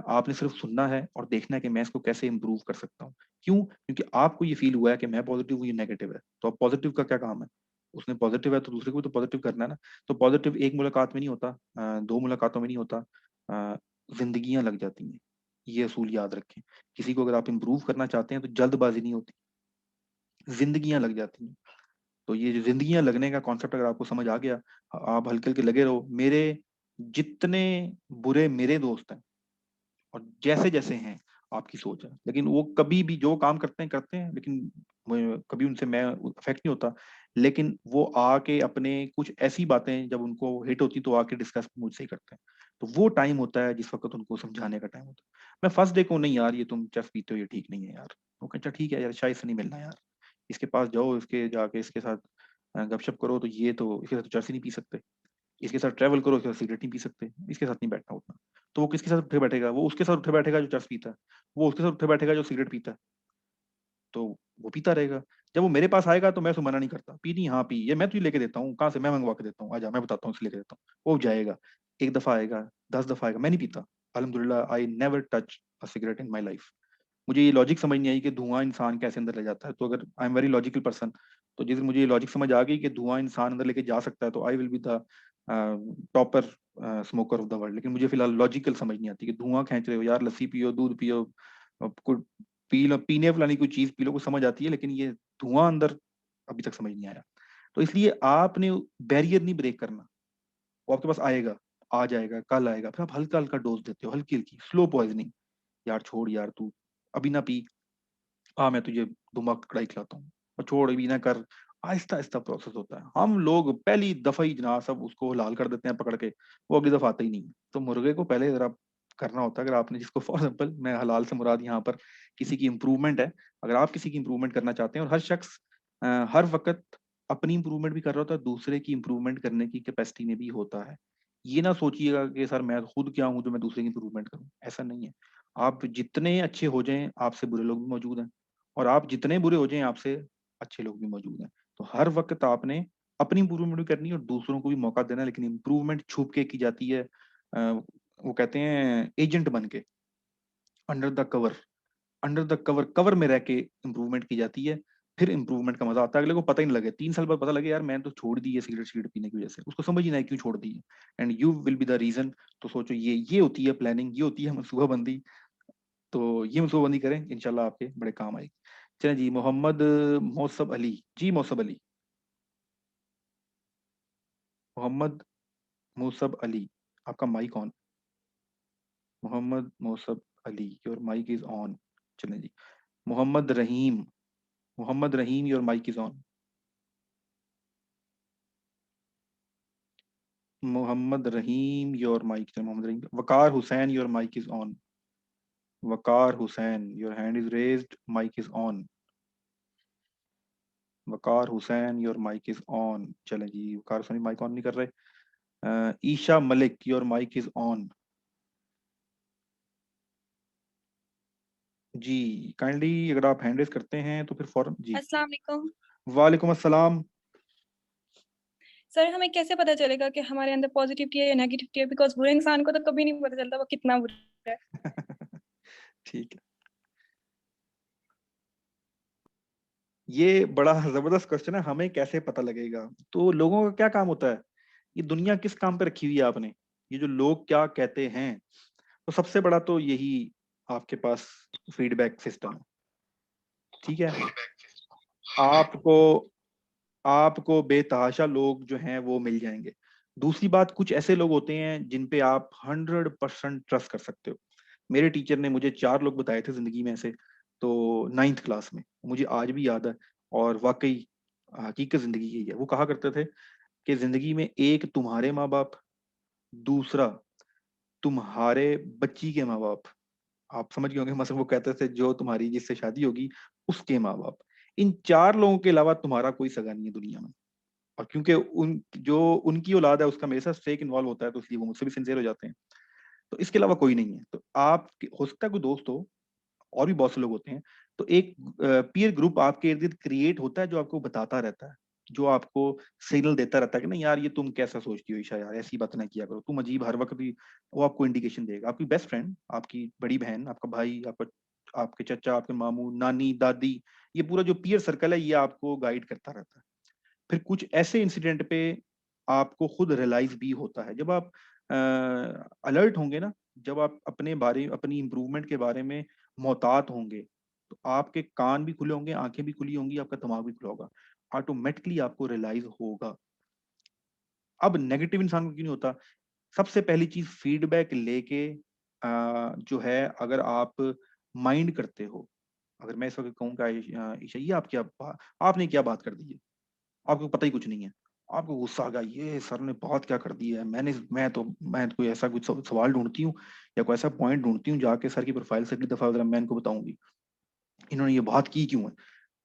Speaker 1: आपने सिर्फ सुनना है और देखना है कि मैं इसको कैसे इंप्रूव कर सकता हूँ। क्यों? क्योंकि आपको ये फील हुआ है कि मैं पॉजिटिव हूँ, ये नेगेटिव है, तो अब पॉजिटिव का क्या काम है? उसने पॉजिटिव है तो दूसरे को भी तो पॉजिटिव करना है ना। तो पॉजिटिव एक मुलाकात में नहीं होता, 2 मुलाकातों में नहीं होता, जिंदगियां लग जाती हैं। ये असूल याद रखें। किसी को अगर आप इंप्रूव करना चाहते हैं तो जल्दबाजी नहीं होती, जिंदगियां लग जाती हैं। तो ये जो जिंदगियां लगने का कॉन्सेप्ट अगर आपको समझ आ गया, आप हल्के हल्के लगे रहो। मेरे जितने बुरे मेरे दोस्त हैं और जैसे जैसे हैं, आपकी सोच है, लेकिन वो कभी भी जो काम करते हैं, लेकिन कभी उनसे मैं अफेक्ट नहीं होता। लेकिन वो आके अपने कुछ ऐसी बातें जब उनको हिट होती तो आके डिस्कस मुझसे ही करते हैं। तो वो टाइम होता है जिस वक्त उनको समझाने का टाइम होता है। मैं फर्स्ट डे को नहीं यार ये तुम चेस पीते हो ये ठीक नहीं है यार, वो कहता ठीक है यार शायद से नहीं मिलना यार, इसके पास जाओ, इसके जाके इसके साथ गपशप करो, तो ये तो इसके साथ तो चर्च ही नहीं पी सकते, इसके साथ ट्रैवल करो, इसके साथ सिगरेट नहीं पी सकते, इसके साथ नहीं बैठना उठना। तो वो किसके साथ उठे बैठेगा? वो उसके साथ उठे बैठेगा जो चर्च पीता है, वो उसके साथ उठे बैठेगा जो सिगरेट पीता है, तो वो पीता रहेगा। जब वो मेरे पास आएगा तो मैं उसको मना नहीं करता, पी नहीं, हाँ पी, ये मैं तुझे लेके देता हूँ, कहाँ से, मैं मंगवा के देता हूँ, आजा मैं बताता हूँ, इसलिए लेके देता हूँ। वो जाएगा, एक दफा आएगा, 10 दफा आएगा, मैं नहीं पीता। अल्हम्दुलिल्लाह I never touch a cigarette in my life. मुझे ये लॉजिक समझ नहीं आई कि धुआं इंसान कैसे अंदर ले जाता है। तो अगर I am very logical person, तो जिस दिन मुझे ये लॉजिक समझ आ गई कि धुआं इंसान अंदर लेके जा सकता है, तो I will be the topper smoker of the world. लेकिन मुझे फिलहाल लॉजिकल समझ नहीं आती कि धुआं खींच रहे हो यार, लस्सी पियो, दूध पियो, कुछ पी लो, पीने फलानी कोई चीज पी लो, कुछ समझ आती है, लेकिन ये धुआं अंदर अभी तक समझ नहीं आया। तो इसलिए आपने बैरियर नहीं ब्रेक करना, वो आपके पास आएगा, आ जाएगा, कल आएगा, फिर आप हल्का हल्का डोज देते हो, हल्की हल्की स्लो पॉइजनिंग। यार छोड़ यार, तू अभी ना पी, मैं तुझे दिमाग कढ़ाई खिलाता हूँ, और छोड़ अभी ना कर। आहिस्ता आहिस्ता प्रोसेस होता है। हम लोग पहली दफा ही जनाब सब उसको लाल कर देते हैं पकड़ के, वो अगली दफा आता ही नहीं है। तो मुर्गे को पहले जरा करना होता है। अगर आपने, जिसको फॉर एग्जाम्पल, मैं हलाल से मुराद यहाँ पर किसी की इंप्रूवमेंट है, अगर आप किसी की इंप्रूवमेंट करना चाहते हैं, और हर शख्स हर वक्त अपनी इंप्रूवमेंट भी कर रहा होता है, दूसरे की इंप्रूवमेंट करने की कैपेसिटी में भी होता है। ये ना सोचिएगा कि सर मैं खुद क्या हूँ जो मैं दूसरे की इंप्रूवमेंट करूँ, ऐसा नहीं है। आप जितने अच्छे हो जाएं, आपसे बुरे लोग भी मौजूद हैं, और आप जितने बुरे हो जाएं, आपसे अच्छे लोग भी मौजूद हैं। तो हर वक्त आपने अपनी इंप्रूवमेंट भी करनी है और दूसरों को भी मौका देना है। लेकिन इंप्रूवमेंट छुप के की जाती है, वो कहते हैं एजेंट बन के, under the cover, under the cover, cover में रह के इंप्रूवमेंट की जाती है। फिर इंप्रूवमेंट का मजा आता है, अगले को पता ही नहीं लगे, 3 साल बाद पता लगे यार मैंने तो छोड़ दी है सिगरेट, सिगरेट पीने की वजह से, उसको समझ ही नहीं आया क्यों छोड़ दी है, and you will be the reason. तो सोचो, ये होती है प्लानिंग, ये होती है मनसूबाबंदी। तो ये मनसूबाबंदी करें, इंशाल्लाह आपके बड़े काम आएगी। चलें जी, मोहम्मद मौसब अली, जी मौसब अली, मोहम्मद मौसब अली, आपका mic on. Mohammad Mausab Ali, your mic is on. चलें जी, Mohammad Rahim, Mohammad Rahim, your mic is on. Mohammad Rahim, your mic, Mohammad Rahim. Waqar Hussain, your mic is on. Waqar Hussain, your hand is raised, mic is on. Waqar Hussain, your mic is on. चलें जी, वकार हुसैन माइक ऑन नहीं कर रहे। Isha Malik, your mic is on. जी kindly अगर आप हैंड रेज करते हैं तो फिर फौरन जी।
Speaker 5: अस्सलाम वालेकुम।
Speaker 1: वालेकुम अस्सलाम।
Speaker 5: सर हमें कैसे पता चलेगा कि हमारे अंदर पॉजिटिविटी है या नेगेटिविटी है? बिकॉज बुरे इंसान को तो कभी नहीं पता चलता वो कितना बुरा है।
Speaker 1: ठीक है, ये बड़ा जबरदस्त क्वेश्चन है, हमें कैसे पता लगेगा। तो लोगों का क्या काम होता है, ये दुनिया किस काम पे रखी हुई है आपने, ये जो लोग क्या कहते हैं। तो सबसे बड़ा तो यही आपके पास फीडबैक सिस्टम है, ठीक है। आपको आपको बेतहाशा लोग जो हैं वो मिल जाएंगे। दूसरी बात, कुछ ऐसे लोग होते हैं जिन पे आप 100% ट्रस्ट कर सकते हो। मेरे टीचर ने मुझे 4 लोग बताए थे जिंदगी में ऐसे, तो 9th क्लास में, मुझे आज भी याद है। और वाकई हकीकत जिंदगी यही है। वो कहा करते थे कि जिंदगी में एक तुम्हारे माँ बाप, दूसरा तुम्हारे बच्ची के माँ बाप, आप समझ गए होंगे, मतलब वो कहते थे जो तुम्हारी जिससे शादी होगी उसके माँ बाप, इन 4 लोगों के अलावा तुम्हारा कोई सगा नहीं है दुनिया में। और क्योंकि उन जो उनकी औलाद है उसका मेरे साथ फेक इन्वॉल्व होता है, तो इसलिए वो मुझसे भी सिंसियर हो जाते हैं। तो इसके अलावा कोई नहीं है। तो आप, हो सकता है कोई दोस्त हो, और भी बहुत से लोग होते हैं। तो एक पीयर ग्रुप आपके इर्द गिर्द क्रिएट होता है जो आपको बताता रहता है, जो आपको सिग्नल देता रहता है कि नहीं यार ये तुम कैसा सोचती हो ईशा, यार ऐसी बात ना किया करो, तुम अजीब हर वक्त भी। वो आपको इंडिकेशन देगा। आपकी बेस्ट फ्रेंड, आपकी बड़ी बहन, आपका भाई, आपका, आपके चचा, आपके मामू, नानी, दादी, ये पूरा जो पीयर सर्कल है ये आपको गाइड करता रहता है। फिर कुछ ऐसे इंसिडेंट पे आपको खुद रियलाइज भी होता है, जब आप अलर्ट होंगे ना, जब आप अपने बारे, अपनी इंप्रूवमेंट के बारे में मोहतात होंगे, तो आपके कान भी खुले होंगे, आंखें भी खुली होंगी, आपका दिमाग भी खुला होगा, ऑटोमेटिकली आपको रियलाइज होगा। अब नेगेटिव इंसान को क्यों नहीं होता? सबसे पहली चीज, फीडबैक लेके जो है, अगर आप माइंड करते हो, अगर मैं इस वक्त कहूँ कि ईशा ये आप क्या आपने क्या बात कर दी है, आपको पता ही कुछ नहीं है, आपको गुस्सा आ गया, ये सर ने बात क्या कर दी है, मैं तो कोई ऐसा कुछ सवाल ढूंढती हूँ या कोई ऐसा पॉइंट ढूंढती हूँ जाके सर की प्रोफाइल से अगली दफा मैं इनको बताऊंगी इन्होंने ये बात की क्यों है।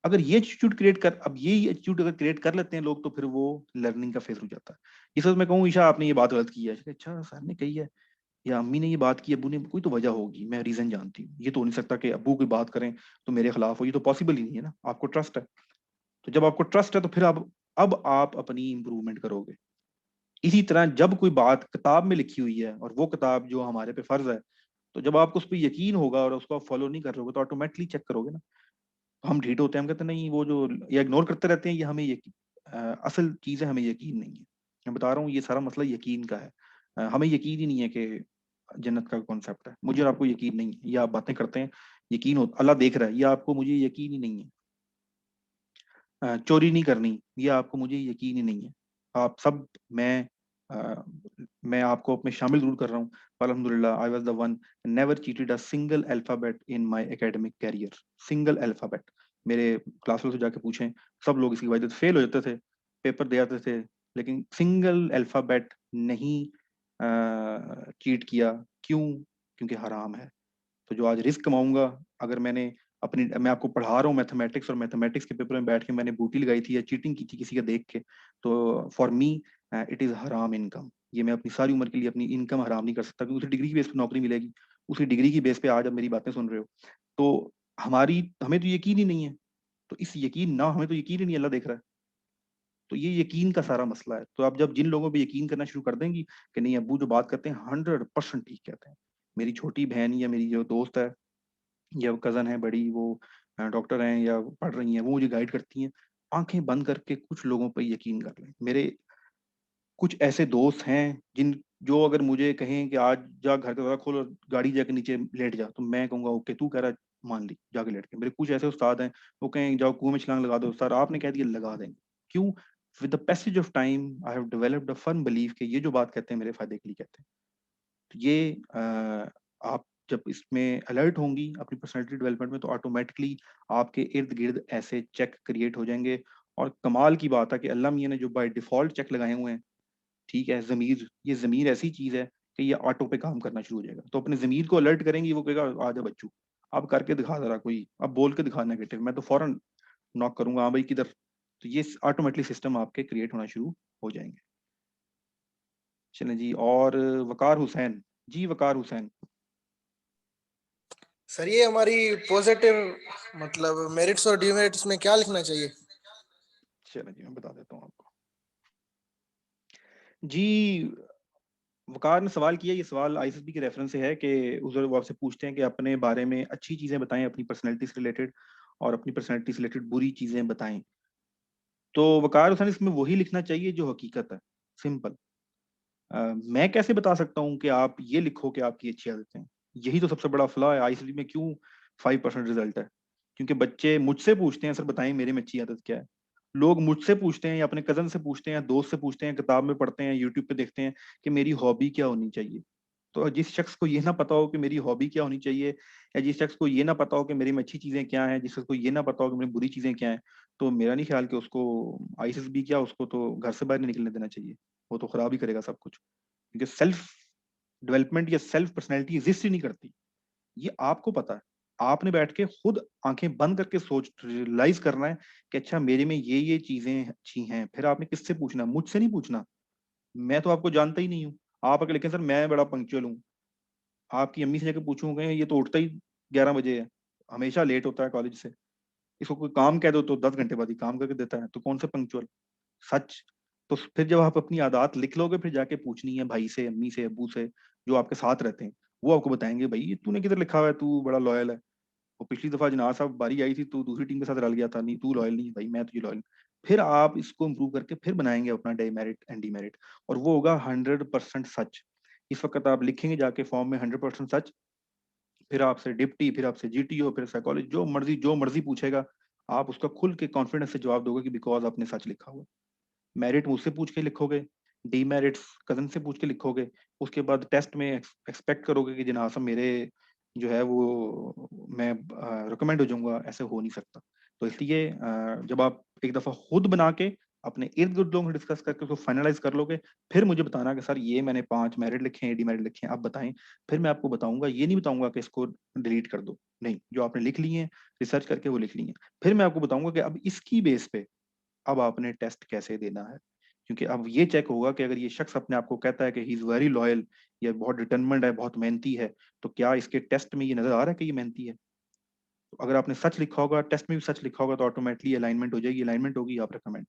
Speaker 1: अगर ये एटीट्यूड क्रिएट कर, अब ये एटीट्यूड अगर क्रिएट कर लेते हैं लोग, तो फिर वो लर्निंग का फेज हो जाता है। इस वक्त मैं कहूँ ईशा आपने ये बात गलत की है, अच्छा सर ने कही है या अम्मी ने ये बात की, अबू ने, कोई तो वजह होगी, मैं रीजन जानती हूँ। ये तो हो नहीं सकता कि अबू कोई बात करें तो मेरे खिलाफ हो, ये तो पॉसिबल ही नहीं है ना। आपको ट्रस्ट है, तो जब आपको ट्रस्ट है तो फिर अब आप अपनी इंप्रूवमेंट करोगे। इसी तरह जब कोई बात किताब में लिखी हुई है और वो किताब जो हमारे पे फर्ज है, तो जब आपको उस पर यकीन होगा और उसको आप फॉलो नहीं कर रहे हो तो ऑटोमेटिकली चेक करोगे ना। हम ढीठ होते हैं, हम कहते हैं नहीं वो जो ये इग्नोर करते रहते हैं, ये हमें असल चीज है, हमें यकीन नहीं है। मैं बता रहा हूँ ये सारा मसला यकीन का है। हमें यकीन ही नहीं है कि जन्नत का कॉन्सेप्ट है। मुझे और आपको यकीन नहीं है। ये आप बातें करते हैं, यकीन हो अल्लाह देख रहा है, ये आपको मुझे यकीन ही नहीं है। चोरी नहीं करनी, ये आपको मुझे यकीन ही नहीं है। आप सब अ, मैं आपको अपने शामिल जरूर कर रहा हूँ। अल्हम्दुलिल्लाह I was the one never cheated a single alphabet in my academic career. Single alphabet. मेरे क्लास में से जाके पूछें, सब लोग इसकी वजह से फेल हो जाते थे, पेपर दे आते थे, लेकिन सिंगल अल्फाबेट नहीं चीट किया। क्यों? क्योंकि हराम है। तो जो आज रिस्क कमाऊंगा, अगर मैं आपको पढ़ा रहा हूँ मैथमेटिक्स और मैथमेटिक्स के पेपर में बैठ के मैंने बूटी लगाई थी या चीटिंग की थी किसी का देख के, तो फॉर मी इट इज हराम इनकम। ये मैं अपनी सारी उम्र के लिए अपनी इनकम हराम नहीं कर सकता, क्योंकि उसी डिग्री की बेस पे नौकरी मिलेगी। उसी डिग्री की बेस पे आज आप मेरी बातें सुन रहे हो। तो हमें तो यकीन ही नहीं है। तो इस यकीन ना हमें तो यकीन ही नहीं, अल्लाह देख रहा है। तो ये यकीन का सारा मसला है। तो आप जब जिन लोगों पे यकीन करना शुरू कर देंगी कि नहीं अब्बू जो बात करते हैं 100% ठीक कहते हैं, मेरी छोटी बहन या मेरी जो दोस्त है या कजन है बड़ी, वो डॉक्टर हैं या पढ़ रही हैं, वो मुझे गाइड करती हैं, आंखें बंद करके कुछ लोगों पर यकीन कर लें। मेरे कुछ ऐसे दोस्त हैं जिन जो अगर मुझे कहें कि आज जा घर का दरवाजा खोल और गाड़ी जाके नीचे लेट जा, तो मैं कहूंगा ओके तू कह रहा है, मान ली जाके लेट के। मेरे कुछ ऐसे उस्ताद हैं, वो कहें जाओ कुएं में छलांग लगा दो, सर आपने कह दिया लगा देंगे। क्यों? With the passage of time I have developed a firm belief कि ये जो बात कहते हैं मेरे फायदे के लिए कहते हैं। तो ये आप जब इसमें अलर्ट होंगी अपनी पर्सनालिटी डेवलपमेंट में, तो ऑटोमेटिकली आपके इर्द गिर्द ऐसे चेक क्रिएट हो जाएंगे। और कमाल की बात है कि अल्लाह मियां ने जो बाय डिफॉल्ट चेक लगाए हुए हैं, ठीक है, जमीर, ये जमीर ऐसी चीज है कि ये ऑटो पे काम करना शुरू हो जाएगा। तो अपने जमीर को अलर्ट करेंगी, वो कहेगा आ जा बच्चू, अब करके दिखा जरा, कोई अब बोल के दिखा नेगेटिव, मैं तो फौरन नॉक करूंगा, हाँ भाई किधर। तो ये ऑटोमेटिकली सिस्टम आपके क्रिएट होना शुरू हो जाएंगे। चलें जी, और वकार हुसैन जी, वकार हुसैन।
Speaker 6: सर ये हमारी पॉजिटिव मतलब मेरिट्स और डिमेरिट्स में क्या लिखना चाहिए?
Speaker 1: चलें जी, मैं बता देता हूँ आपको जी। वकार ने सवाल किया, ये सवाल आईएसएसबी के रेफरेंस से है कि उधर वो आपसे पूछते हैं कि अपने बारे में अच्छी चीजें बताएं अपनी पर्सनैलिटी से रिलेटेड, और अपनी पर्सनैलिटी से रिलेटेड बुरी चीजें बताएं। तो वकार हुसैन इसमें वही लिखना चाहिए जो हकीकत है, सिंपल। मैं कैसे बता सकता हूँ कि आप ये लिखो कि आपकी अच्छी आदतें हैं? यही तो सबसे बड़ा फ्लॉ है आईएसएसबी में। क्यों 5% रिजल्ट है? क्योंकि बच्चे मुझसे पूछते हैं सर बताएं मेरे में अच्छी आदत क्या है। लोग मुझसे पूछते हैं या अपने कजन से पूछते हैं, दोस्त से पूछते हैं, किताब में पढ़ते हैं, यूट्यूब पे देखते हैं कि मेरी हॉबी क्या होनी चाहिए। तो जिस शख्स को ये ना पता हो कि मेरी हॉबी क्या होनी चाहिए, या जिस शख्स को ये ना पता हो कि मेरी में अच्छी चीजें क्या हैं, जिस शख्स को ये ना पता हो कि मेरी बुरी चीजें क्या हैं, तो मेरा नहीं ख्याल कि उसको आईएसएसबी क्या, उसको तो घर से बाहर नहीं निकलने देना चाहिए। वो तो खराब ही करेगा सब कुछ। क्योंकि सेल्फ डेवलपमेंट या सेल्फ पर्सनैलिटी एग्जिस्ट ही नहीं करती। ये आपको पता है। आपने बैठ के खुद आंखें बंद करके सोच रियलाइज करना है कि अच्छा मेरे में ये चीजें अच्छी हैं। फिर आपने किससे पूछना? मुझसे नहीं पूछना। मैं तो आपको जानता ही नहीं हूँ। आप अगर लिखें सर मैं बड़ा पंक्चुअल हूँ, आपकी अम्मी से जाकर पूछूंगे ये तो उठता ही 11 बजे है, हमेशा लेट होता है कॉलेज से, इसको कोई काम कह दो तो 10 घंटे बाद ही काम करके देता है, तो कौन सा पंक्चुअल? सच। तो फिर जब आप अपनी आदत लिख लोगे, फिर जाके पूछनी है भाई से, अम्मी से, अब्बू से, जो आपके साथ रहते हैं। वो आपको बताएंगे भाई ये तूने किधर लिखा हुआ है, तू बड़ा लॉयल है। वो पिछली दफा जनाब साहब बारी आई थी, तू दूसरी टीम के साथ रल गया था, नहीं तू लॉयल नहीं है भाई, मैं तुझे लॉयल। फिर आप इसको इम्प्रूव करके फिर बनाएंगे अपना डेमेरिट एंड डीमेरिट, और वो होगा 100% सच। इस वक्त आप लिखेंगे जाके फॉर्म में 100% सच, फिर आपसे डिप्टी, फिर आपसे जीटीओ, फिर साइकोलॉजी, जो मर्जी पूछेगा, आप उसका खुल के कॉन्फिडेंस से जवाब दोगे कि बिकॉज आपने सच लिखा हुआ। मेरिट मुझसे पूछ के लिखोगे, डीमेरिट्स कजन से पूछ के लिखोगे, उसके बाद टेस्ट में एक्सपेक्ट करोगे कि जनाब साहब मेरे जो है वो मैं रिकमेंड हो जाऊंगा, ऐसे हो नहीं सकता। तो इसलिए जब आप एक दफा खुद बना के अपने इर्द गिर्द लोगों से डिस्कस करके उसको फाइनलाइज कर लोगे, फिर मुझे बताना कि सर ये मैंने 5 मेरिट लिखे हैं, डीमेरिट लिखे हैं, आप बताएं। फिर मैं आपको बताऊंगा, ये नहीं बताऊंगा कि इसको डिलीट कर दो, नहीं, जो आपने लिख लिए हैं रिसर्च करके वो लिख लिए हैं, फिर मैं आपको बताऊंगा कि अब इसकी बेस पे अब आपने टेस्ट कैसे देना है। क्योंकि अब ये चेक होगा कि अगर ये शख्स अपने आप को कहता है कि ही इज वेरी लॉयल, या बहुत डिटरमिन्ड है, बहुत मेहनती है, तो क्या इसके टेस्ट में ये नजर आ रहा है कि ये मेहनती है? तो अगर आपने सच लिखा होगा, टेस्ट में भी सच लिखा होगा, तो ऑटोमेटिकली अलाइनमेंट हो जाएगी, अलाइनमेंट होगी, आप रिकमेंड।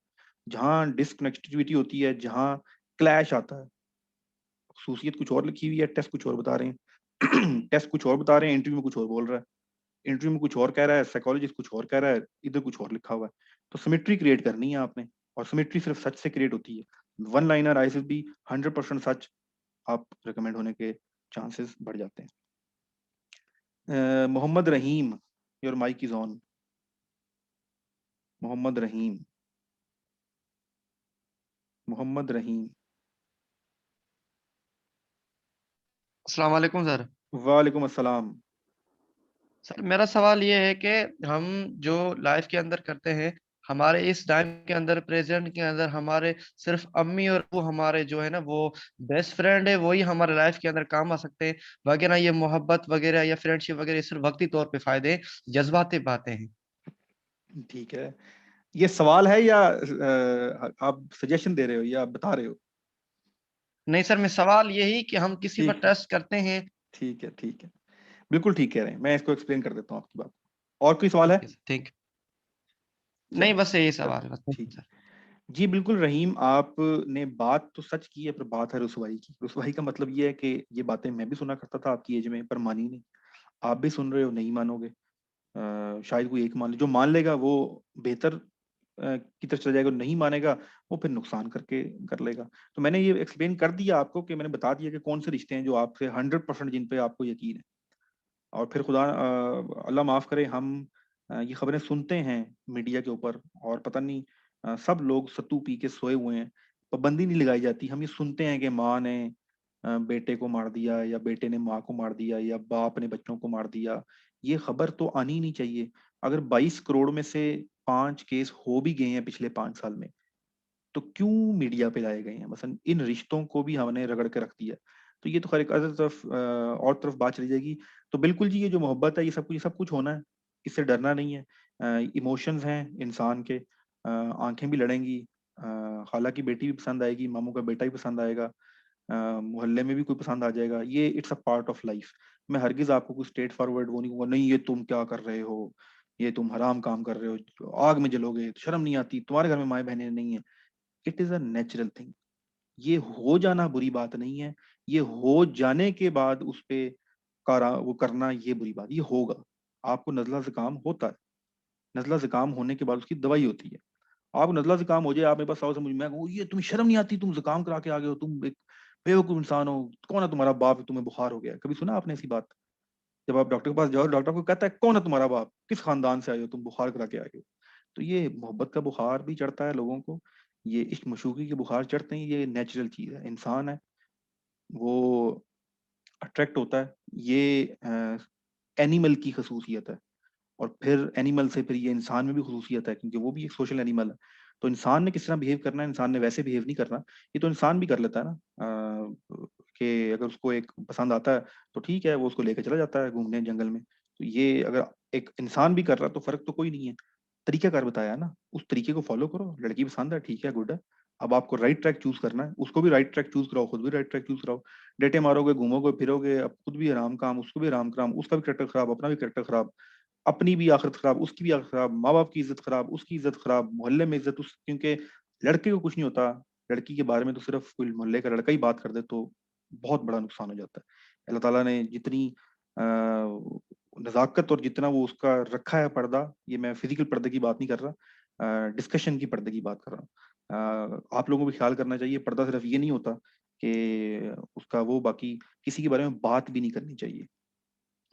Speaker 1: जहाँ डिसकनेक्टिविटी होती है, जहाँ क्लैश आता है, खसूसियत कुछ और लिखी हुई है, टेस्ट कुछ और बता रहे हैं टेस्ट कुछ और बता रहे हैं, इंटरव्यू में कुछ और बोल रहा है, इंटरव्यू में कुछ और कह रहा है, साइकोलॉजिस्ट कुछ और कह रहा है, इधर कुछ और लिखा हुआ है। तो सिमेट्री क्रिएट करनी है आपने, और सिमेट्री सिर्फ सच से क्रिएट होती है। वन लाइनर आईएसएस भी 100% सच, आप रिकमेंड होने के चांसेस बढ़ जाते हैं। Mohammad Rahim, your mic is on. Mohammad Rahim, Mohammad Rahim.
Speaker 7: अस्सलाम वालेकुम सर।
Speaker 1: वालेकुम अस्सलाम।
Speaker 7: सर मेरा सवाल ये है कि हम जो लाइफ के अंदर करते हैं, हमारे इस टाइम के अंदर, प्रेजेंट के अंदर, हमारे सिर्फ अम्मी और वो हमारे जो है ना वो बेस्ट फ्रेंड है, वही हमारे लाइफ के अंदर काम आ सकते हैं, वगैरह ये मोहब्बत वगैरह या फ्रेंडशिप वगैरह ये सिर्फ वक्ती तौर पे फायदे हैं, जज्बाती बातें हैं।
Speaker 1: ठीक है, ये सवाल है या आप सजेशन दे रहे हो या आप बता रहे हो?
Speaker 7: नहीं सर, मैं सवाल यही कि हम किसी पर
Speaker 1: ठीक,
Speaker 7: ट्रस्ट करते हैं।
Speaker 1: ठीक है, ठीक है, बिल्कुल ठीक कह रहे हैं, मैं इसको एक्सप्लेन कर देता हूँ आपकी बात। और कोई सवाल है?
Speaker 7: Okay sir, thank you. नहीं
Speaker 1: चलो,
Speaker 7: बस यही
Speaker 1: चलो,
Speaker 7: सवाल है बस।
Speaker 1: ठीक है। जी बिल्कुल रहीम, आपने बात तो सच की है, पर बात है रुसवाई की। रुसवाई का मतलब ये है कि ये बातें मैं भी सुना करता था आपकी एज में, पर मानी नहीं। आप भी सुन रहे हो, नहीं मानोगे। शायद कोई एक मान ले, जो मान लेगा वो बेहतर की तरफ चला जाएगा, नहीं मानेगा वो फिर नुकसान करके कर लेगा। तो मैंने ये एक्सप्लेन कर दिया आपको, कि मैंने बता दिया कि कौन से रिश्ते हैं जो आपसे 100% जिन पे आपको यकीन है। और फिर खुदा अल्लाह माफ करे, हम ये खबरें सुनते हैं मीडिया के ऊपर, और पता नहीं सब लोग सत्तू पी के सोए हुए हैं, पाबंदी नहीं लगाई जाती। हम ये सुनते हैं कि माँ ने बेटे को मार दिया, या बेटे ने माँ को मार दिया, या बाप ने बच्चों को मार दिया। ये खबर तो आनी ही नहीं चाहिए। अगर 22 करोड़ में से 5 केस हो भी गए हैं पिछले 5 साल में, तो क्यों मीडिया पे लाए गए हैं? मसलन इन रिश्तों को भी हमने रगड़ के रख दिया। तो ये तो खैर एक अदर तरफ और तरफ बात चली जाएगी। तो बिल्कुल जी, ये जो मोहब्बत है, ये सब कुछ होना है, इससे डरना नहीं है। इमोशंस हैं इंसान के, आंखें भी लड़ेंगी, खाला की बेटी भी पसंद आएगी, मामू का बेटा भी पसंद आएगा, मोहल्ले में भी कोई पसंद आ जाएगा। ये it's a part of life. मैं हरगिज आपको कुछ स्ट्रेट फॉरवर्ड वो नहीं कहूंगा, नहीं ये तुम क्या कर रहे हो, ये तुम हराम काम कर रहे हो, आग में जलोगे, शर्म नहीं आती, तुम्हारे घर में माए बहनें नहीं है। It is a natural thing. ये हो जाना बुरी बात नहीं है, ये हो जाने के बाद उस पे कारा वो करना ये बुरी बात। ये होगा, आपको नजला जुकाम होता है, नजला जुकाम होने के बाद उसकी दवाई होती है। आप नजला जुकाम हो जाए, आप मेरे पास आओ, से मुझे मैं कहूँ ये तुम्हें शर्म नहीं आती, तुम जुकाम करा के आ गए हो, तुम एक बेवकूफ इंसान हो, कौन है तुम्हारा बाप, तुम्हें बुखार हो गया? कभी सुना आपने ऐसी बात? जब आप डॉक्टर के पास जाओ, डॉक्टर को कहता है कौन है तुम्हारा बाप, किस खानदान से आए हो तुम, बुखार करा के आए हो? तो ये मोहब्बत का बुखार भी चढ़ता है लोगों को, ये इश्क मशूकी के बुखार चढ़ते हैं, ये नेचुरल चीज है। इंसान है वो अट्रैक्ट होता है, ये एनिमल की खसूसियत है। और फिर एनिमल से फिर ये इंसान में भी खसूसियत है, क्योंकि वो भी एक सोशल एनिमल है। तो इंसान ने किस तरह बिहेव करना है, इंसान ने वैसे बिहेव नहीं करना। ये तो इंसान भी कर लेता है ना, कि अगर उसको एक पसंद आता है तो ठीक है, वो उसको लेकर चला जाता है घूमने जंगल में। तो ये अगर एक इंसान भी कर रहा है तो फर्क तो कोई नहीं है। तरीकाकार बताया ना, उस तरीके को फॉलो करो। लड़की पसंद है, ठीक है, गुड है। अब आपको राइट ट्रैक चूज करना है, उसको भी राइट ट्रैक चूज कराओ, खुद भी राइट ट्रैक चूज कराओ। डेटे मारोगे, घूमोगे फिरोगे, अब खुद भी आराम काम, उसको भी आराम काम, उसका भी करेक्टर खराब, अपना भी करेक्टर खराब, अपनी भी आखिरत खराब, उसकी भी आखिरत खराब, माँ बाप की इज्जत खराब, उसकी इज्जत खराब, मोहल्ले में इज्जत उस, क्योंकि लड़के को कुछ नहीं होता, लड़की के बारे में तो सिर्फ कोई मोहल्ले का लड़का ही बात कर दे तो बहुत बड़ा नुकसान हो जाता है। अल्लाह ताला ने जितनी नजाकत और जितना वो उसका रखा है पर्दा, ये मैं फिजिकल पर्दे की बात नहीं कर रहा, डिस्कशन की पर्दे की बात कर रहा हूँ। आप लोगों को भी ख्याल करना चाहिए, पर्दा सिर्फ ये नहीं होता कि उसका वो, बाकी किसी के बारे में बात भी नहीं करनी चाहिए।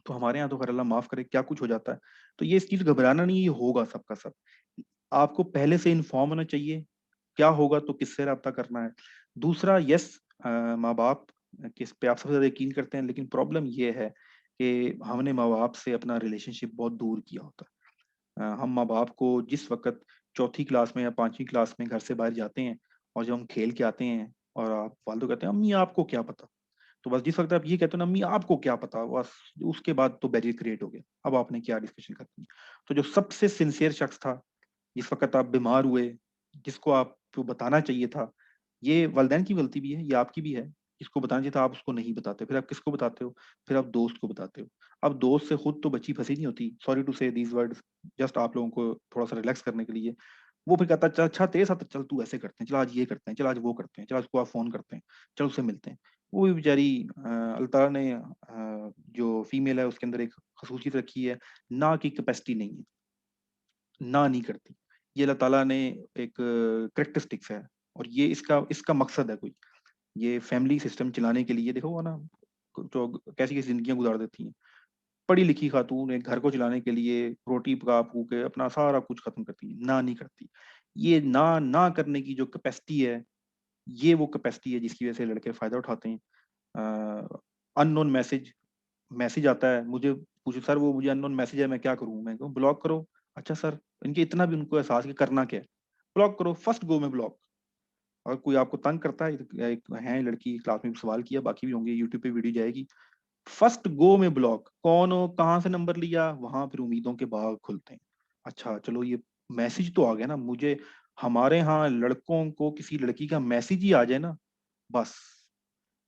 Speaker 1: तो हमारे यहाँ तो खैर अल्लाह माफ करे क्या कुछ हो जाता है। तो ये इस चीज घबराना नहीं, ये होगा सबका सब। आपको पहले से इन्फॉर्म होना चाहिए क्या होगा, तो किससे रब्ता करना है। दूसरा, यस, माँ बाप किस पे आप सबसे ज्यादा यकीन करते हैं, लेकिन प्रॉब्लम ये है कि हमने माँ बाप से अपना रिलेशनशिप बहुत दूर किया होता है। हम माँ बाप को जिस वक्त चौथी क्लास में या 5वीं क्लास में घर से बाहर जाते हैं, और जब हम खेल के आते हैं, और आप वालदो कहते हैं अम्मी आपको क्या पता, तो बस जिस वक्त आप ये कहते हो ना अम्मी आपको क्या पता, बस उसके बाद तो बैरियर क्रिएट हो गया। अब आपने क्या डिस्कशन करनी है? तो जो सबसे सिंसियर शख्स था, जिस वक्त आप बीमार हुए, जिसको आपको बताना चाहिए था, ये वालिदैन की गलती भी है, ये आपकी भी है। जिसको बताना चाहिए था आप उसको नहीं बताते, फिर आप किसको बताते हो? फिर आप दोस्त को बताते हो। अब दोस्त से खुद तो बच्ची फंसी नहीं होती, सॉरी टू से दीज वर्ड्स, जस्ट आप लोगों को थोड़ा सा रिलैक्स करने के लिए। वो फिर कहता चल अच्छा तेरे साथ चल, तू ऐसे करते हैं, चल आज ये करते हैं, चल आज वो करते हैं, चल आज उसको आप फोन करते हैं, चल उससे मिलते हैं। वो भी बेचारी अल्लाह ताला ने जो फीमेल है उसके अंदर एक खसूसियत रखी है, ना की कैपेसिटी नहीं है, ना नहीं करती। ये अल्लाह ताला ने एक करेक्टरिस्टिक्स है, और ये इसका इसका मकसद है कोई। ये फैमिली सिस्टम चलाने के लिए देखो वो ना, जो कैसी कैसी जिंदगियां गुजार देती हैं। पढ़ी लिखी खातून एक घर को चलाने के लिए रोटी पका फूक के अपना सारा कुछ खत्म करती है, ना नहीं करती। ये ना ना करने की जो कैपेसिटी है, ये वो कैपेसिटी है जिसकी वजह से लड़के फायदा उठाते हैं। अननोन मैसेज मैसेज आता है, मुझे पूछो सर वो मुझे अननोन मैसेज है मैं क्या करूं, मैं कहूँ ब्लॉक करो। अच्छा सर, इनके इतना भी उनको एहसास कि करना क्या है, ब्लॉक करो, फर्स्ट गो में ब्लॉक। और कोई आपको तंग करता है, एक है लड़की क्लास में सवाल किया, बाकी भी होंगे, यूट्यूब पे वीडियो जाएगी, फर्स्ट गो में ब्लॉक। कौन हो, कहाँ से नंबर लिया, वहां फिर उम्मीदों के बाग खुलते हैं। अच्छा चलो ये मैसेज तो आ गया ना, मुझे हमारे यहाँ लड़कों को किसी लड़की का मैसेज ही आ जाए ना, बस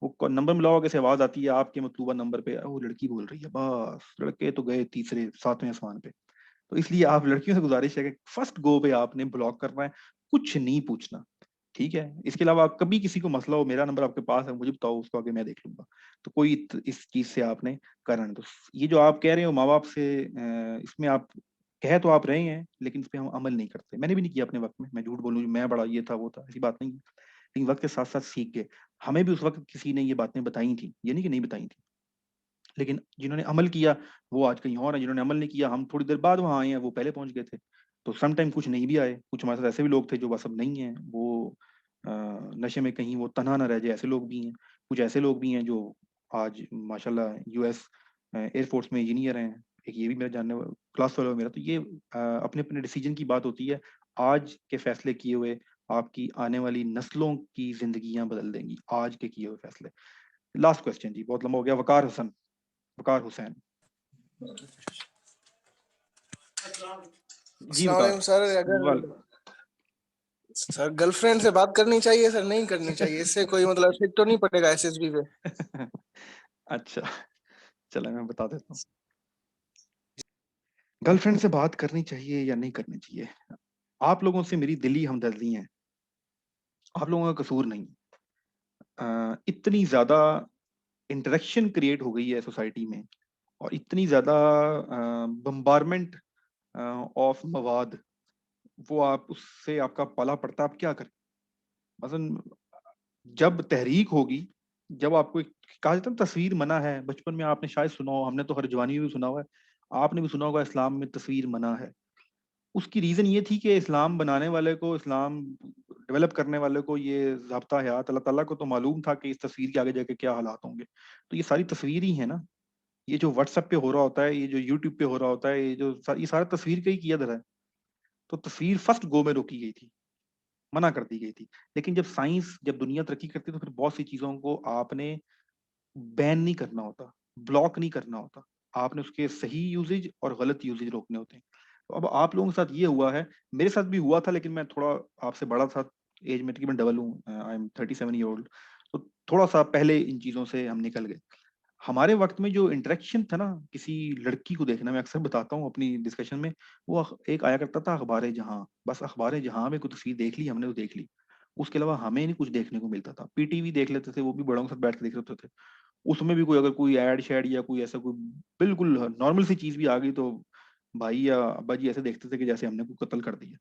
Speaker 1: वो नंबर मिलाओ, कैसे आवाज आती है आपके मतलूबा नंबर पे, वो लड़की बोल रही है, बस लड़के तो गए तीसरे सातवें आसमान पे। तो इसलिए आप लड़कियों से गुजारिश है कि फर्स्ट गो पे आपने ब्लॉक करना है, कुछ नहीं पूछना, ठीक है। इसके अलावा आप कभी किसी को मसला हो, मेरा नंबर आपके पास है, मुझे बताओ, उसको आगे मैं देख लूंगा। तो कोई इस चीज से आपने करना। तो ये जो आप कह रहे हो माँ बाप से, इसमें आप कह तो आप रहे हैं, लेकिन इस पे हम अमल नहीं करते। मैंने भी नहीं किया अपने वक्त में, मैं झूठ बोलूं मैं बड़ा ये था वो था, ऐसी बात नहीं है। लेकिन वक्त के साथ साथ सीख गए। हमें भी उस वक्त किसी ने ये बातें बताई थी, ये नहीं कि नहीं बताई थी, लेकिन जिन्होंने अमल किया वो आज कहीं और है, जिन्होंने अमल नहीं किया हम थोड़ी देर बाद वहां आए हैं, वो पहले पहुंच गए थे। तो सम टाइम कुछ नहीं भी आए, कुछ हमारे साथ ऐसे भी लोग थे जो बस अब नहीं है, वो नशे में कहीं वो तनहा ना रह जाए, ऐसे लोग भी हैं। कुछ ऐसे लोग भी हैं जो आज माशाल्लाह यूएस एयरफोर्स में इंजीनियर हैं। एक ये भी मेरा जानने वाला क्लास फेलो है मेरा। तो ये अपने अपने डिसीजन की बात होती है। आज के फैसले किए हुए आपकी आने वाली नस्लों की जिंदगियां बदल देंगी, आज के किए हुए फैसले। लास्ट क्वेश्चन जी, बहुत लंबा हो गया। वकार हुसैन जी।
Speaker 6: अस्सलाम वालेकुम सर, अगर
Speaker 1: वाल
Speaker 6: सर गर्लफ्रेंड से बात करनी चाहिए सर, नहीं करनी चाहिए, इससे कोई मतलब इफेक्ट तो नहीं पड़ेगा एसएसबी पे?
Speaker 1: अच्छा चलो मैं बता देता हूँ, गर्लफ्रेंड से बात करनी चाहिए या नहीं करनी चाहिए। आप लोगों से मेरी दिली हमदर्दी है, आप लोगों का कसूर नहीं। इतनी ज्यादा इंटरेक्शन क्रिएट हो गई है सोसाइटी में, और इतनी ज्यादा बम्बारमेंट ऑफ मवाद, वो आप उससे आपका पाला पड़ता है, आप क्या करें। मसलन जब तहरीक होगी, जब आपको कहा जाता है ना, तस्वीर मना है, बचपन में आपने शायद सुना हो, हमने तो हर जवानी में भी सुना हुआ है, आपने भी सुना होगा इस्लाम में तस्वीर मना है। उसकी रीजन ये थी कि इस्लाम बनाने वाले को, इस्लाम डेवलप करने वाले को ये ज़ाब्ता हयात अल्लाह ताला को तो मालूम था कि इस तस्वीर के आगे जाके क्या हालात होंगे। तो ये सारी तस्वीर ही है ना, ये जो व्हाट्सएप पे हो रहा होता है, ये जो यूट्यूब पे हो रहा होता है, ये सारा तस्वीर का ही किया धरा है। तो तस्वीर फर्स्ट गो में रोकी गई थी, मना कर दी गई थी। लेकिन जब साइंस, जब दुनिया तरक्की करती है, तो फिर बहुत सी चीजों को आपने बैन नहीं करना होता, ब्लॉक नहीं करना होता, आपने उसके सही यूजेज और गलत यूजेज रोकने होते हैं। तो अब आप लोगों के साथ ये हुआ है, मेरे साथ भी हुआ था, लेकिन मैं थोड़ा आपसे बड़ा था, एज में तकरीबन डबल हूँ, आई एम 37 ईयर ओल्ड। तो थोड़ा सा पहले इन चीजों से हम निकल गए। हमारे वक्त में जो इंटरेक्शन था ना, किसी लड़की को देखना, मैं अक्सर बताता हूँ अपनी डिस्कशन में, वो एक आया करता था अखबार जहां, बस अखबार जहां में कोई तस्वीर देख ली हमने तो देख ली, उसके अलावा हमें नहीं कुछ देखने को मिलता था। पीटीवी देख लेते थे, वो भी बड़ों के साथ बैठ के देख लेते थे। उसमें भी कोई अगर कोई ऐड शैड या कोई ऐसा कोई बिल्कुल नॉर्मल सी चीज भी आ गई, तो भाई या अब्बा जी ऐसे देखते थे कि जैसे हमने कोई कत्ल कर दिया।